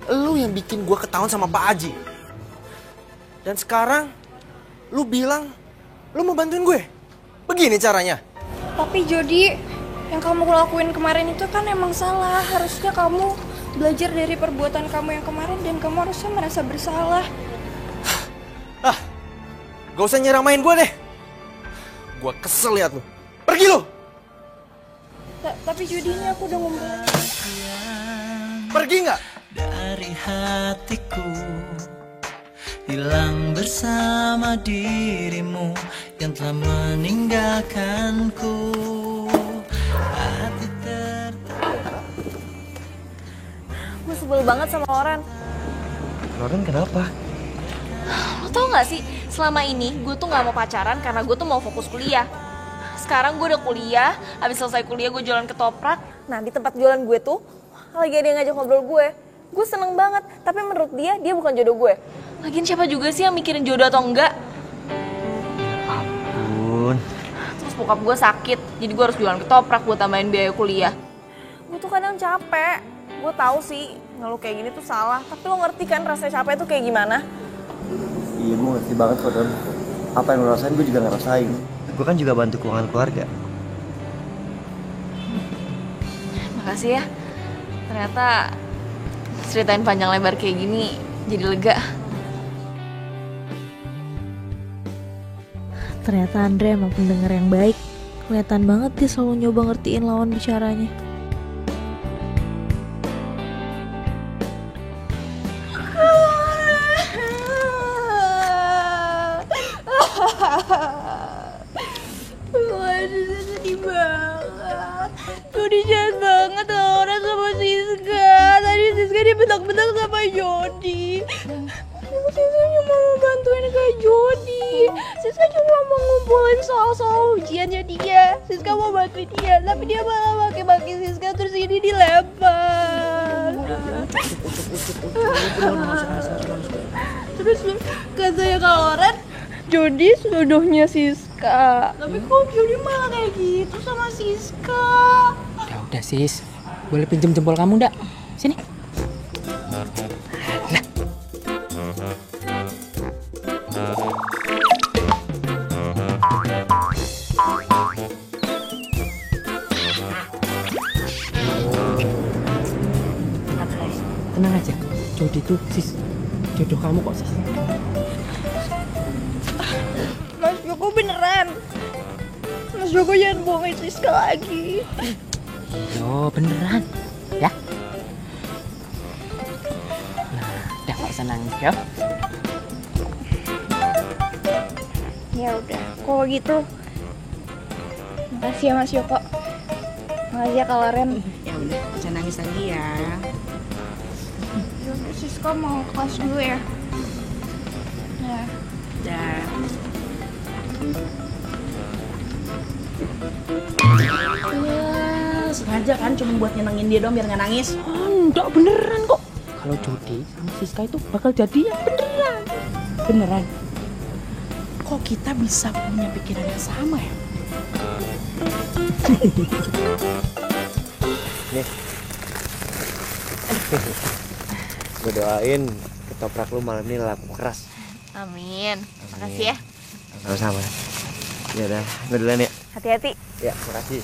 Speaker 14: Lu yang bikin gue ketahuan sama Pak Haji. Dan sekarang, lu bilang, lu mau bantuin gue. Begini caranya.
Speaker 16: Tapi Jody, yang kamu lakuin kemarin itu kan emang salah. Harusnya kamu belajar dari perbuatan kamu yang kemarin dan kamu harusnya merasa bersalah.
Speaker 14: Gak usah nyeramain gue deh. Gue kesel liat lu. Pergi lu.
Speaker 16: Tapi Jody, ini aku udah ngumpulin.
Speaker 14: Pergi nggak?
Speaker 12: Dari hatiku hilang bersama dirimu yang telah meninggalkanku. Hati
Speaker 4: gue sebel banget sama Loren.
Speaker 13: Loren kenapa?
Speaker 4: Lo tau gak sih, selama ini gue tuh gak mau pacaran karena gue tuh mau fokus kuliah. Sekarang gue udah kuliah, habis selesai kuliah gue jualan ketoprak. Nah di tempat jualan gue tuh lagi ada yang ngajak ngobrol gue. Gue seneng banget, tapi menurut dia bukan jodoh gue. Lagian siapa juga sih yang mikirin jodoh atau enggak?
Speaker 13: Ampun.
Speaker 4: Terus bokap gue sakit, jadi gue harus jualan ketoprak buat tambahin biaya kuliah. Gue tuh kadang capek. Gue tahu sih ngeluh kayak gini tuh salah, tapi lo ngerti kan rasanya capek tuh kayak gimana?
Speaker 13: Iya, gue ngerti banget kok, Don. Apa yang lo rasain, gue juga ngerasain. Gue kan juga bantu keuangan keluarga.
Speaker 4: Makasih ya. Ternyata ceritain panjang lebar kayak gini jadi lega. Ternyata Andre emang pendengar yang baik. Kelihatan banget dia selalu nyoba ngertiin lawan bicaranya.
Speaker 16: Sedih banget. Jody jahat banget Laura sama Siska. Tadi Siska dibentak-bentak sama Jody. Siska cuma mau bantuin Kak Jody. Siska cuma mau ngumpulin soal-soal ujiannya dia. Siska mau bantuin dia, tapi dia malah maki-maki Siska terus ini dilempar. Terus katanya Kak Loren, Jody jodohnya Siska. Tapi kok Jody malah kayak gitu sama Siska?
Speaker 11: Udah sis, boleh pinjem jempol kamu ndak? Sini. Tenang aja, Jody tuh sis, jodoh kamu kok sis.
Speaker 16: Mas Joko beneran. Mas Joko jangan bohongin Siska lagi.
Speaker 11: Yo beneran, ya? Nah, udah gak usah nangis ya.
Speaker 16: Ya udah, kalau gitu. Makasih ya Mas Joko. Makasih ya Kak Loren.
Speaker 5: Ya udah, jangan nangis lagi ya.
Speaker 16: Yaudah, Siska mau kelas dulu ya. Ya.
Speaker 5: Dan sengaja kan cuma buat nyenengin dia dong biar nggak nangis.
Speaker 11: Enggak beneran kok. Kalau Jody sama Siska itu bakal jadian beneran.
Speaker 5: Beneran. Kok kita bisa punya pikiran yang sama ya?
Speaker 13: Nih. Gue doain ketoprak lu malam ini laku keras.
Speaker 4: Amin. Makasih ya.
Speaker 13: Sama-sama. Ya udah, gue duluan ya.
Speaker 4: Hati-hati.
Speaker 13: Ya, makasih.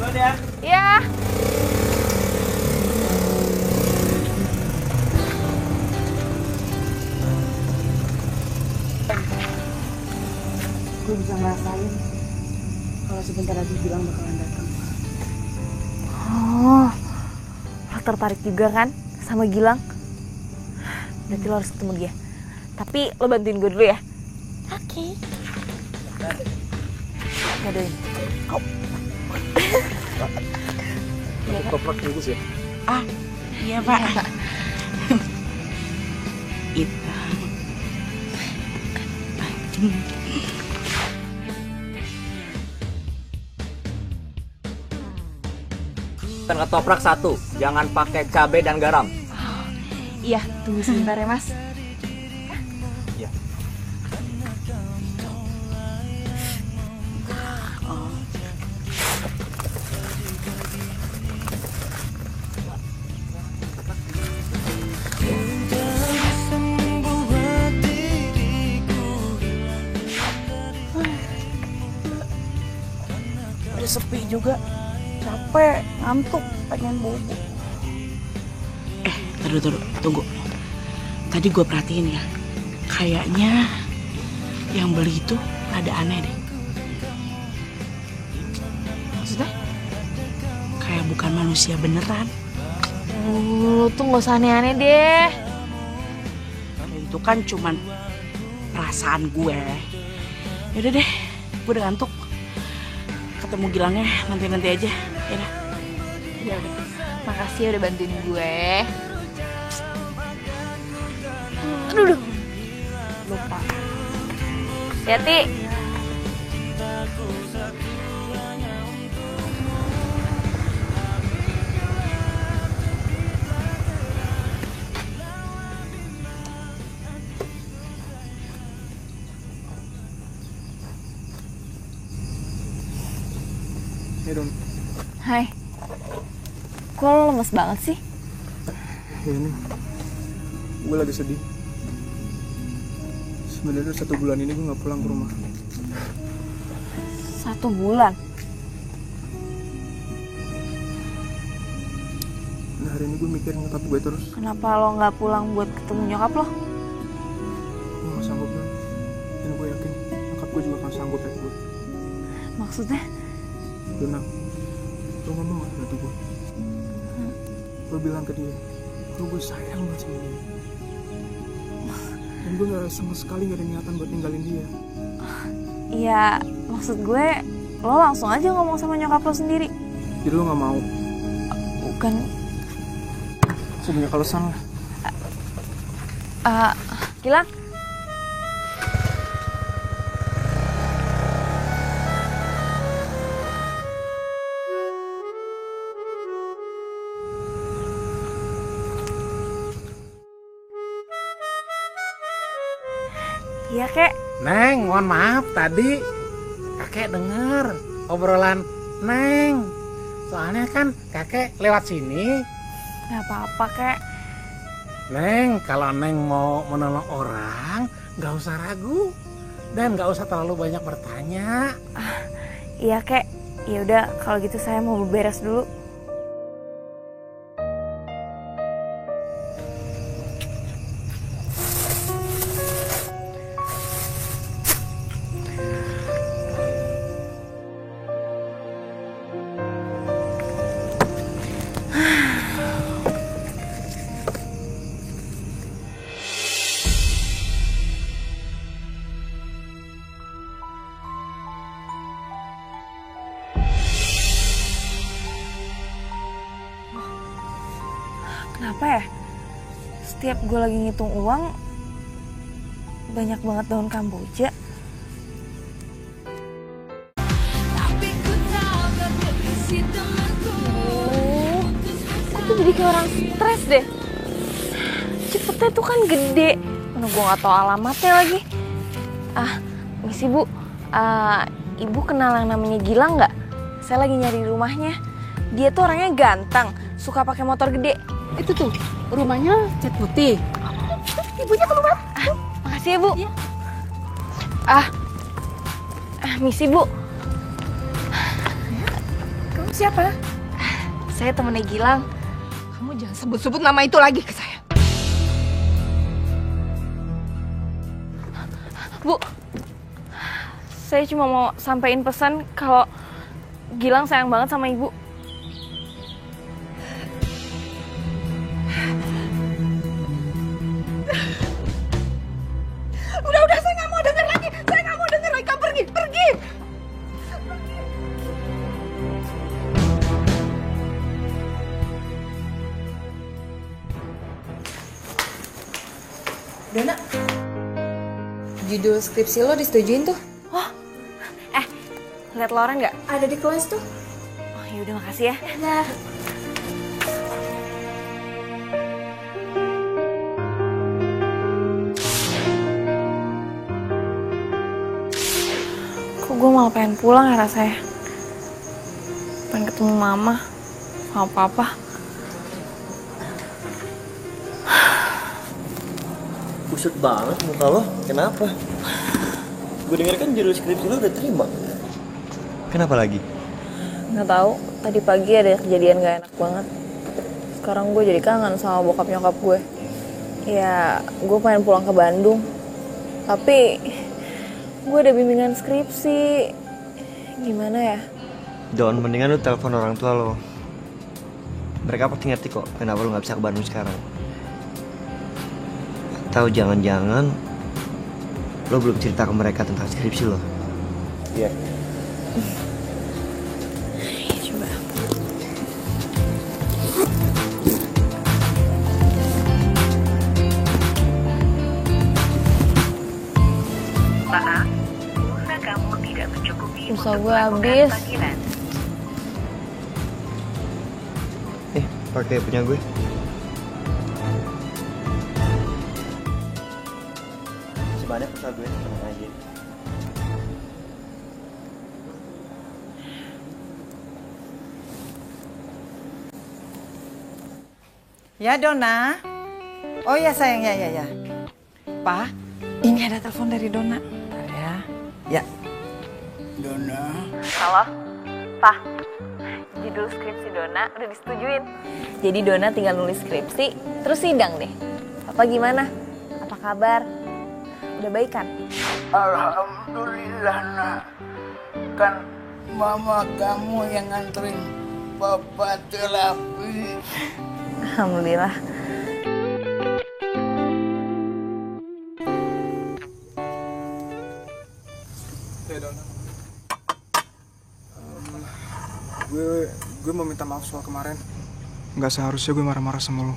Speaker 14: Duluan ya.
Speaker 4: Iya.
Speaker 5: Gue bisa ngerasain kalau sebentar lagi Gilang bakalan datang.
Speaker 4: Oh, lo tertarik juga kan sama Gilang? Berarti lo harus ketemu dia. Tapi lo bantuin gue dulu ya. Oke. Gadoin. Oh.
Speaker 15: Toprak bungkus ya?
Speaker 5: Ah, iya Pak. Itu.
Speaker 2: Ketoprak 1, jangan pakai cabai dan garam.
Speaker 4: Iya, tunggu sebentar ya Mas.
Speaker 2: Iya.
Speaker 5: Udah sepi juga. Capek, ngantuk, pengen bobo. Tunggu. Tadi gue perhatiin ya, kayaknya yang beli itu ada aneh deh. Maksudnya? Kayak bukan manusia beneran.
Speaker 4: Lo tuh gak usah aneh-aneh deh.
Speaker 5: Itu kan cuman perasaan gue. Yaudah deh, gue udah ngantuk. Ketemu Gilangnya nanti aja.
Speaker 4: Ya udah. Makasih ya udah bantuin gue. Aduh. Lupa. Hati-hati.
Speaker 10: Hey Don.
Speaker 4: Hai. Kok lo lemes banget sih?
Speaker 10: Ya ini, gue lagi sedih. Sebenarnya 1 bulan ini gue nggak pulang ke rumah.
Speaker 4: 1 bulan?
Speaker 10: Nah hari ini gue mikir nyokap gue terus.
Speaker 4: Kenapa lo nggak pulang buat ketemu nyokap lo?
Speaker 10: Gue nggak sanggup Don. Dan gue yakin nyokap gue juga gak sanggup kayak gue.
Speaker 4: Maksudnya?
Speaker 10: Dona, lo ngomong gak bantu gue? Lo bilang ke dia kalau gue sayang banget sama dia. Dan gue gak sama sekali gak ada niatan buat ninggalin dia.
Speaker 4: Iya, maksud gue lo langsung aja ngomong sama nyokap lo sendiri.
Speaker 10: Jadi lo gak mau?
Speaker 4: Bukan.
Speaker 10: Sebanyak alasan lah.
Speaker 4: Gilang? Iya, Kek.
Speaker 3: Neng, mohon maaf tadi kakek dengar obrolan Neng. Soalnya kan kakek lewat sini.
Speaker 4: Gak apa-apa, Kek.
Speaker 3: Neng, kalau Neng mau menolong orang, gak usah ragu. Dan gak usah terlalu banyak bertanya.
Speaker 4: Iya, Kek. Ya udah, kalau gitu saya mau beberes dulu. Kenapa ya? Setiap gue lagi ngitung uang, banyak banget daun kamboja. Aku jadi kayak orang stres deh. Cepetnya tuh kan gede. Mana gue gak tahu alamatnya lagi. Misi Bu, Ibu kenal yang namanya Gilang nggak? Saya lagi nyari rumahnya. Dia tuh orangnya ganteng, suka pakai motor gede.
Speaker 16: Itu tuh, rumahnya cat putih.
Speaker 4: Ibunya keluar. Makasih ya, Bu. Iya. Misi, Bu.
Speaker 16: Kamu siapa?
Speaker 4: Saya temennya Gilang.
Speaker 16: Kamu jangan sebut-sebut nama itu lagi ke saya.
Speaker 4: Bu, saya cuma mau sampein pesan kalau Gilang sayang banget sama Ibu.
Speaker 16: Udah, saya nggak mau denger lagi. Saya nggak mau denger lagi. Kamu pergi.
Speaker 17: Dona, judul skripsi lo disetujuin tuh.
Speaker 4: Lihat Lauren nggak?
Speaker 17: Ada di kelas tuh.
Speaker 4: Oh, yaudah makasih ya.
Speaker 17: Ya.
Speaker 4: Kok gue malah pengen pulang ya rasanya. Pengen ketemu mama sama papa.
Speaker 13: Kusut banget muka lo, kenapa? Gue denger kan judul skripsi lo udah terima. Kenapa lagi?
Speaker 4: Nggak tahu. Tadi pagi ada kejadian gak enak banget. Sekarang gue jadi kangen sama bokap nyokap gue. Ya, gue pengen pulang ke Bandung. Tapi gue ada bimbingan skripsi. Gimana ya?
Speaker 13: Don, mendingan lu telepon orang tua lo. Mereka pasti ngerti kok kenapa lu gak bisa ke Bandung sekarang. Atau jangan-jangan lo belum cerita ke mereka tentang skripsi lo. Iya.
Speaker 4: Coba.
Speaker 18: Maaf, pulsa kamu tidak mencukupi.
Speaker 4: Pulsa gue habis.
Speaker 13: Pakai punya gue. Sebanyak pulsa gue, tenang aja.
Speaker 6: Ya, Dona. Oh ya sayang, ya. Pa, ini ada telepon dari Dona. Bentar ya. Ya.
Speaker 7: Dona.
Speaker 4: Halo, Pak. Judul skripsi Dona udah disetujuin. Jadi Dona tinggal nulis skripsi, terus sidang deh. Apa gimana? Apa kabar? Udah baik kan?
Speaker 7: Alhamdulillah, nak. Kan mama kamu yang nganterin papa terapi.
Speaker 4: Alhamdulillah.
Speaker 10: Ya, Dona. Gue mau minta maaf soal kemarin. Nggak seharusnya gue marah-marah sama lo.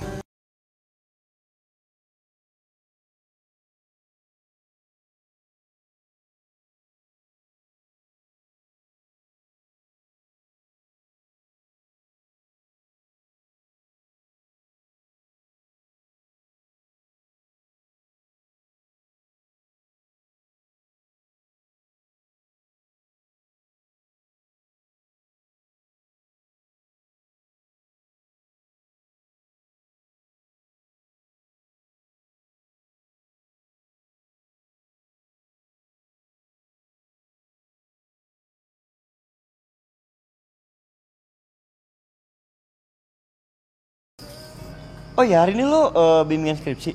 Speaker 13: Oh ya, hari ini lo bimbingan skripsi.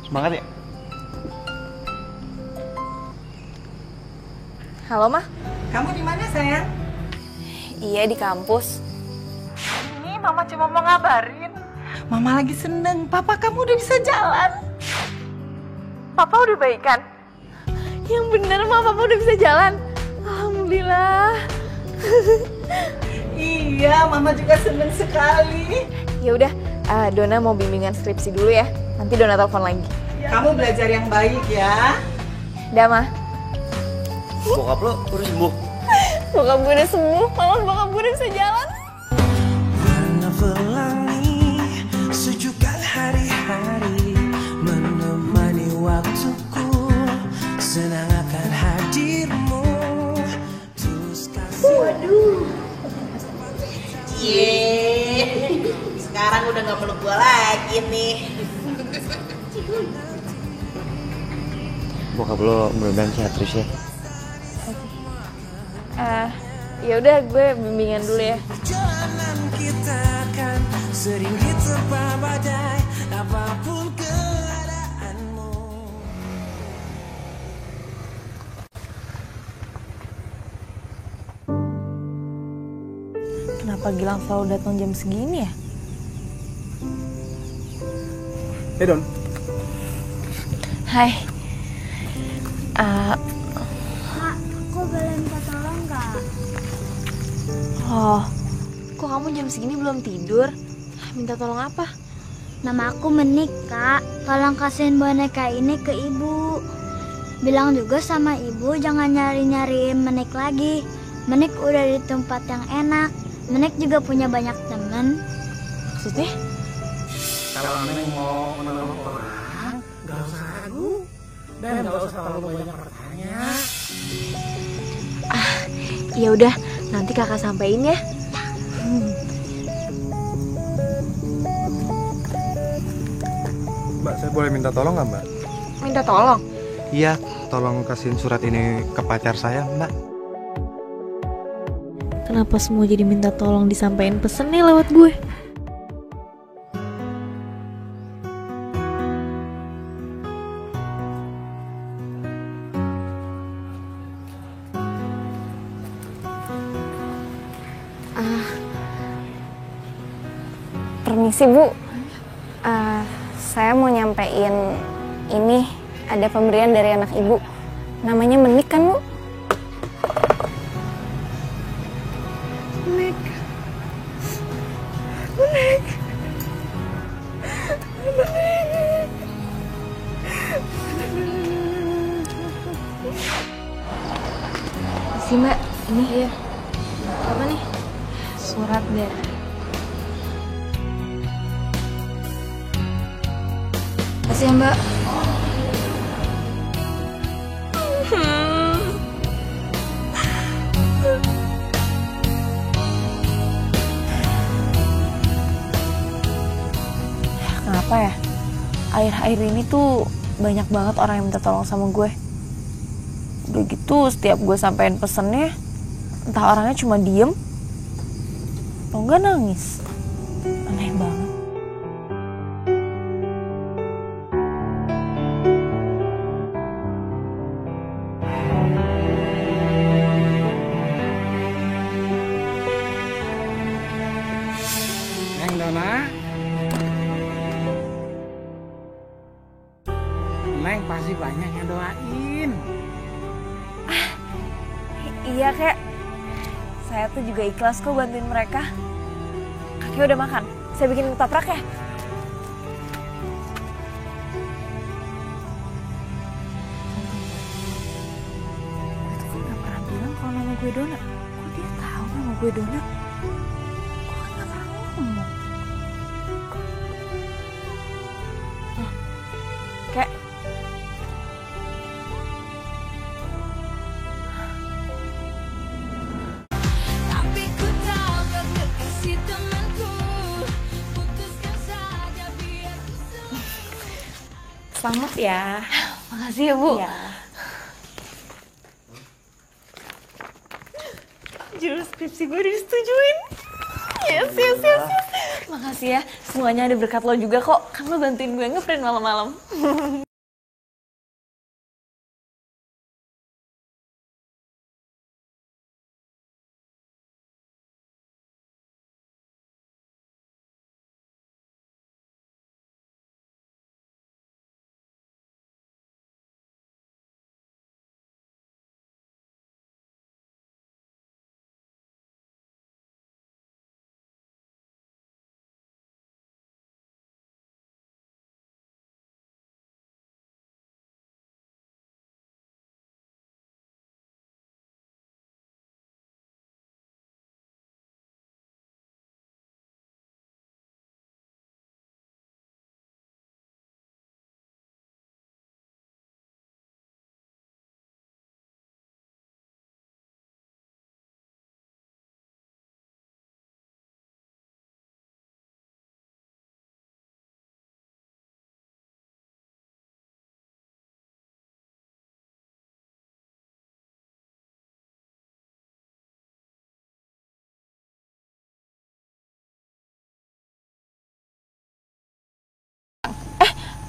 Speaker 13: Semangat ya.
Speaker 4: Halo, Mah.
Speaker 6: Kamu di mana, sayang?
Speaker 4: Iya, di kampus.
Speaker 6: Ini Mama cuma mau ngabarin. Mama lagi seneng, Papa kamu udah bisa jalan.
Speaker 4: Papa udah baikan? Yang bener, Mah, Papa udah bisa jalan. Alhamdulillah.
Speaker 6: Iya, Mama juga seneng sekali.
Speaker 4: Ya udah, Dona mau bimbingan skripsi dulu ya. Nanti Dona telepon lagi.
Speaker 6: Kamu belajar yang baik ya.
Speaker 4: Dah, Mah.
Speaker 13: Bokap lo udah sembuh.
Speaker 4: Bokap gue udah sembuh, malah bokap gue udah bisa jalan.
Speaker 12: Warna pelangi, sejukkan hari-hari, menemani waktuku, senang akan hadirmu.
Speaker 5: sekarang udah gak meluk gua lagi nih.
Speaker 13: Bokap lo mudah-mudahan sehat terus ya.
Speaker 4: Ya udah gue bimbingan dulu ya.
Speaker 12: Perjalanan kita kan sering diterpa badai apapun keadaanmu.
Speaker 4: Kenapa Gilang selalu datang jam segini ya?
Speaker 10: Don.
Speaker 4: Hai.
Speaker 19: Kak, aku boleh minta tolong nggak?
Speaker 4: Oh, kok kamu jam segini belum tidur? Minta tolong apa?
Speaker 19: Nama aku Menik, Kak. Tolong kasihin boneka ini ke ibu. Bilang juga sama ibu jangan nyari-nyariin Menik lagi. Menik udah di tempat yang enak. Menik juga punya banyak temen.
Speaker 4: Maksudnya?
Speaker 3: Kalau Neng mau menolong orang, gak usah ragu. Dan gak usah terlalu banyak bertanya.
Speaker 4: Ya udah, nanti kakak sampein ya.
Speaker 10: Mbak, saya boleh minta tolong nggak, Mbak?
Speaker 4: Minta tolong?
Speaker 10: Iya, tolong kasihin surat ini ke pacar saya, Mbak.
Speaker 4: Kenapa semua jadi minta tolong disampaikan pesen nih lewat gue?
Speaker 20: Permisi Bu, saya mau nyampein ini ada pemberian dari anak ibu. Namanya Menik kan Bu?
Speaker 16: Menik. Menik. Menik.
Speaker 4: Si Mbak, ini ya. Apa nih? Surat deh. Makasih ya Mbak. Kenapa ya? Akhir-akhir ini tuh banyak banget orang yang minta tolong sama gue. Udah gitu setiap gue sampein pesennya, entah orangnya cuma diem atau enggak nangis. Aneh banget.
Speaker 3: Neng Dona. Neng pasti banyak yang doain.
Speaker 4: Iya kek, saya tuh juga ikhlas kok bantuin mereka. Kakek udah makan, saya bikin ketoprak ya. Gue tuh kan gak pernah bilang kalau nama gue Dona. Kok dia tahu nama gue Dona? Gue kan gak pernah ngomong. Kek.
Speaker 20: Selamat ya.
Speaker 4: Makasih ya Bu.
Speaker 20: Iya.
Speaker 4: Jurus skripsi gue disetujuin. Yes. Makasih ya, semuanya ada berkat lo juga kok. Kan lo bantuin gue ngeprint malam-malam.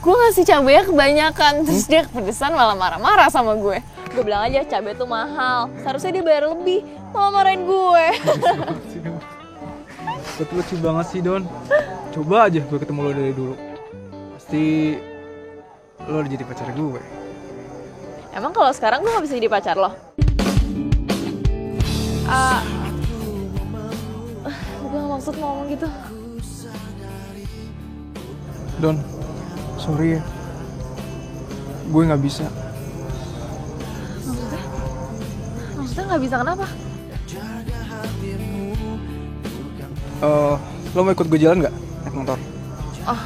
Speaker 4: gue ngasih cabenya kebanyakan, terus dia kepedesan malah marah-marah sama gue. Gue bilang aja cabai tuh mahal, seharusnya dia bayar lebih, malah marahin gue.
Speaker 10: Betul lucu banget sih Don. Coba aja gue ketemu lo dari dulu, pasti lo udah jadi pacar gue.
Speaker 4: Emang kalau sekarang gue gak bisa jadi pacar lo? Gue gak maksud ngomong gitu.
Speaker 10: Don, sorry ya, gue gak bisa.
Speaker 4: Maksudnya gak bisa kenapa?
Speaker 10: Lo mau ikut gue jalan gak? Naik motor?
Speaker 4: Oh.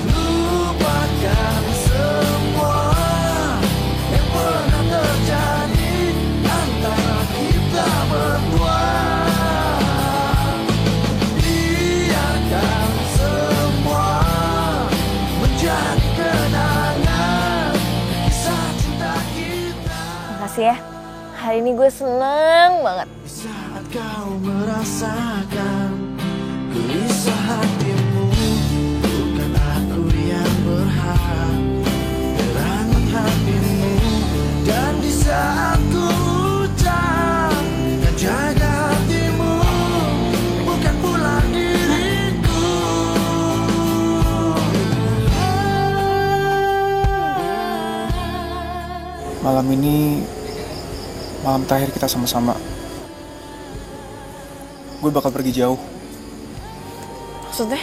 Speaker 12: Lupakan semua yang pernah terjadi antara kita berdua. Biarkan semua menjadi kenangan kisah cinta kita.
Speaker 4: Makasih ya, hari ini gue seneng banget.
Speaker 12: Saat kau merasakan gelisah hatimu, bukan aku yang berhak merawat hatimu. Dan di saat ku ucap dan jaga hatimu, bukan pula diriku.
Speaker 10: Malam ini malam terakhir kita sama-sama. Gue bakal pergi jauh.
Speaker 4: Maksudnya?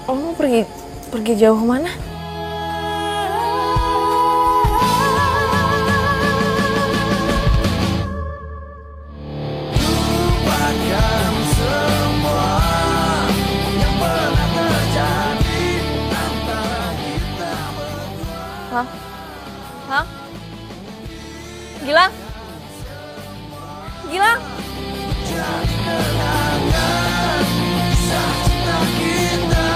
Speaker 4: Lo mau pergi jauh mana?
Speaker 12: Lupakan semua yang pernah terjadi antara kita berdua.
Speaker 4: Hah? Hah? Gilang? Gilang?
Speaker 12: Jadi kenangan kisah cinta kita.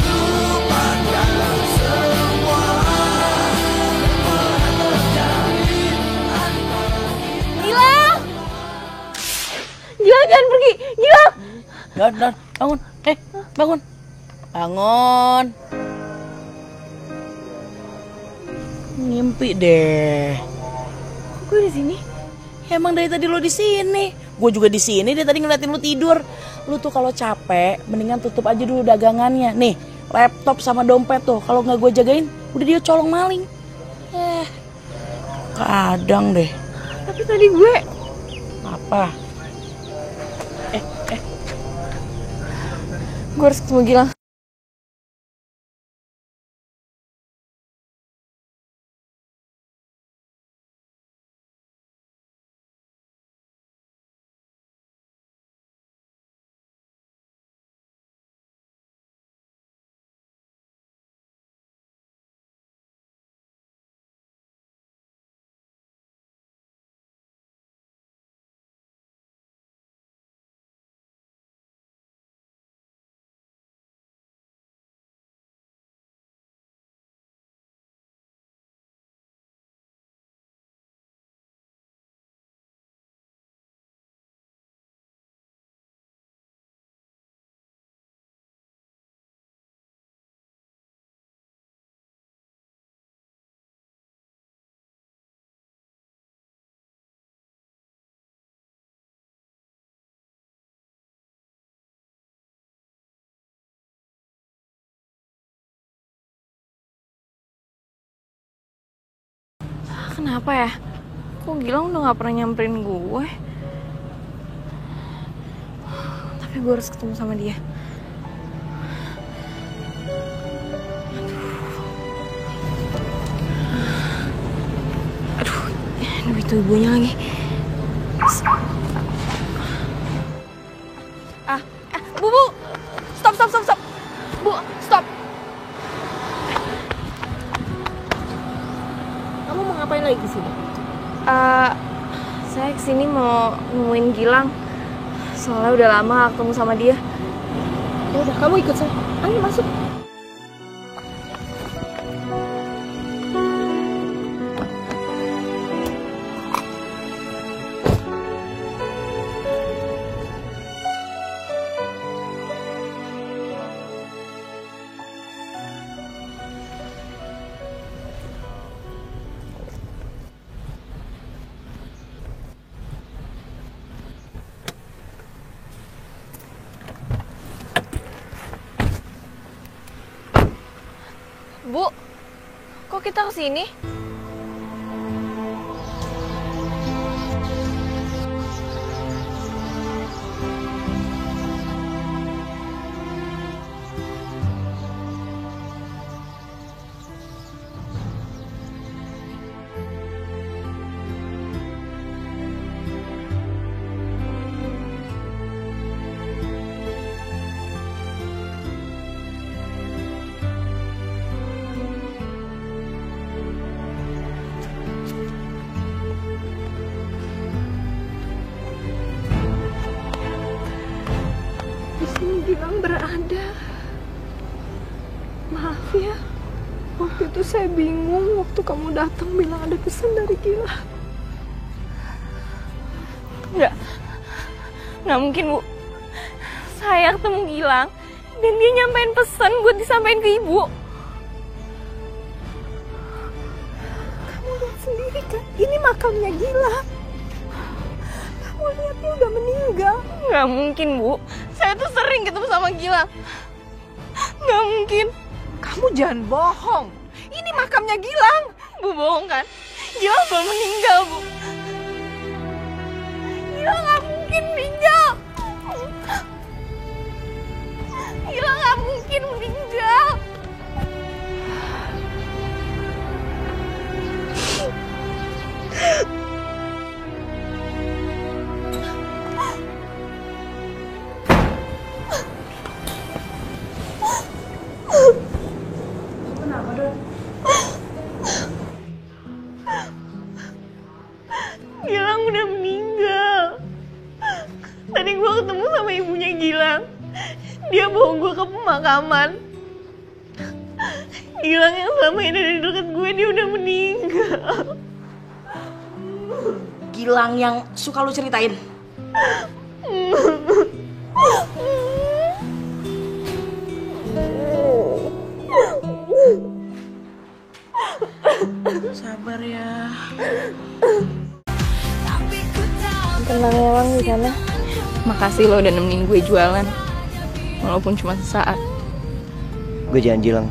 Speaker 12: Lupakan semua yang pernah terjadi antara kita.
Speaker 4: Gilang! Gilang jangan pergi! Gilang!
Speaker 5: Dan, bangun. Bangun. Bangun. Ngimpi deh.
Speaker 4: Kok gue di sini?
Speaker 5: Ya, emang dari tadi lo di sini. Gue juga di sini. Dia tadi ngeliatin lo tidur. Lo tuh kalau capek, mendingan tutup aja dulu dagangannya. Nih, laptop sama dompet tuh. Kalau nggak gue jagain, udah dia colong maling. Kadang deh.
Speaker 4: Tapi tadi gue...
Speaker 5: Apa?
Speaker 4: Gue harus ketemu Gilang. Kenapa ya? Kok Gilang udah gak pernah nyamperin gue? Tapi gue harus ketemu sama dia. Aduh, itu ibunya lagi. Bu, stop. Bu, stop. Kamu mau ngapain lagi kesini? Saya kesini mau nemuin Gilang. Soalnya udah lama gak ketemu sama dia. Ya udah, kamu ikut saya. Ayo masuk. Bu, kok kita kesini?
Speaker 16: Gilang berada. Maaf ya, waktu itu saya bingung waktu kamu datang bilang ada pesan dari Gilang.
Speaker 4: Nggak mungkin, Bu. Saya ketemu Gilang dan dia nyampein pesan buat disampaikan ke Ibu.
Speaker 16: Kamu lihat sendiri kan, ini makamnya Gilang. Kamu lihat dia udah meninggal.
Speaker 4: Nggak mungkin, Bu. Saya tuh sering ketemu sama Gilang. Nggak mungkin.
Speaker 16: Kamu jangan bohong. Ini makamnya Gilang.
Speaker 4: Bu bohong kan? Gilang belum meninggal, Bu. Gilang nggak mungkin meninggal. Gilang nggak mungkin meninggal.
Speaker 16: Kenapa, Don?
Speaker 4: Gilang udah meninggal. Tadi gue ketemu sama ibunya Gilang. Dia bawa gue ke pemakaman. Gilang yang selama ini ada di dekat gue, dia udah meninggal.
Speaker 5: Gilang yang suka lu ceritain? Sabar ya.
Speaker 4: Tenang ya Lang di sana. Makasih lo udah nemenin gue jualan, walaupun cuma sesaat.
Speaker 13: Gue janji Lang,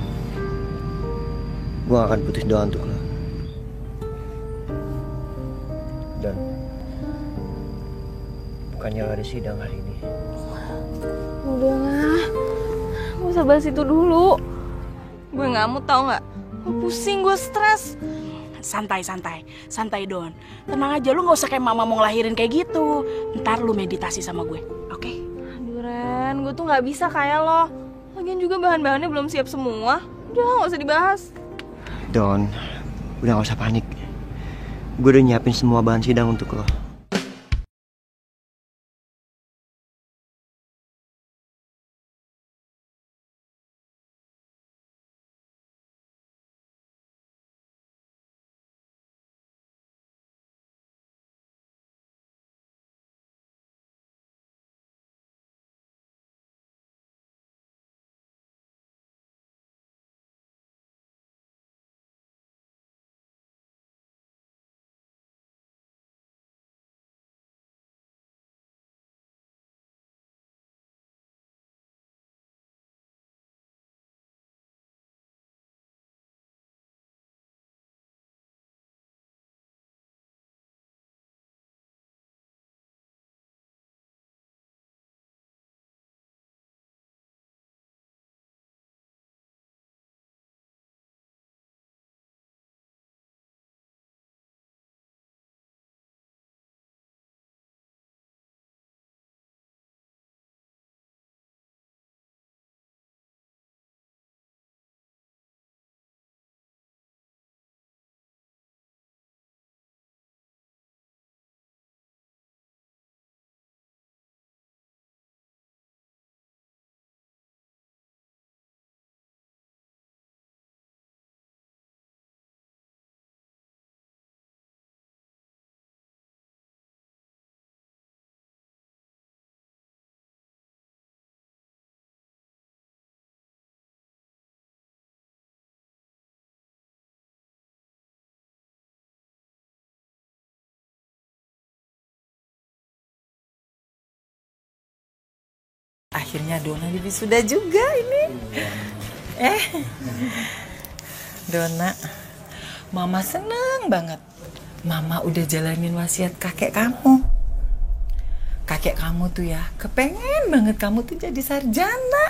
Speaker 13: gue gak akan putus doa untuk lo. Dan bukannya lo ada sidang hari ini.
Speaker 4: Udahlah, gak usah bahas itu dulu. Gue gak mau, tau gak? Gue pusing, gue stres.
Speaker 5: Santai Don. Tenang aja, lu gak usah kayak mama mau ngelahirin kayak gitu. Ntar lu meditasi sama gue, oke?
Speaker 4: Aduh Ren, gue tuh gak bisa kayak lo. Lagian juga bahan-bahannya belum siap semua. Udah gak usah dibahas.
Speaker 13: Don, udah gak usah panik. Gue udah nyiapin semua bahan sidang untuk lo.
Speaker 6: Akhirnya Dona wisuda juga ini. Dona, Mama seneng banget. Mama udah jalanin wasiat kakek kamu. Kakek kamu tuh ya, kepengen banget kamu tuh jadi sarjana.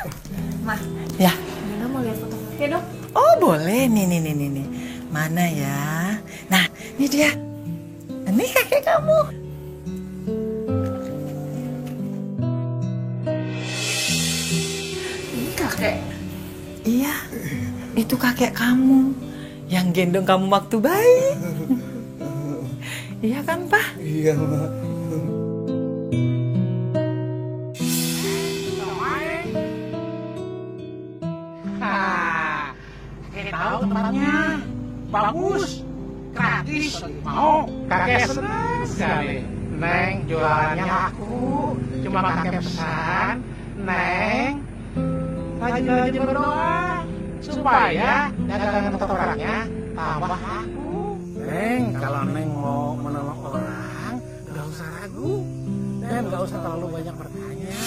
Speaker 4: Ma,
Speaker 6: Ya.
Speaker 4: Dona mau lihat foto kakek dong.
Speaker 6: Oh boleh, nih. Mana ya? Nah, ini dia. Ini kakek kamu. Ini kakek. Iya, itu kakek kamu yang gendong kamu waktu bayi. Iya kan, Pak?
Speaker 10: Iya, Mak.
Speaker 3: Tahu tempatnya bagus, gratis, mau kakek senang sekali. Neng jualannya laku, cuma kakek pesan, Neng rajin-rajin berdoa supaya dagangan ketopraknya tambah laku. Neng, kalau Neng mau menolong orang, gak usah ragu dan gak usah terlalu banyak bertanya.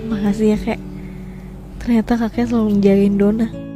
Speaker 4: Makasih ya, Kek. Ternyata kakek selalu menjagain Dona.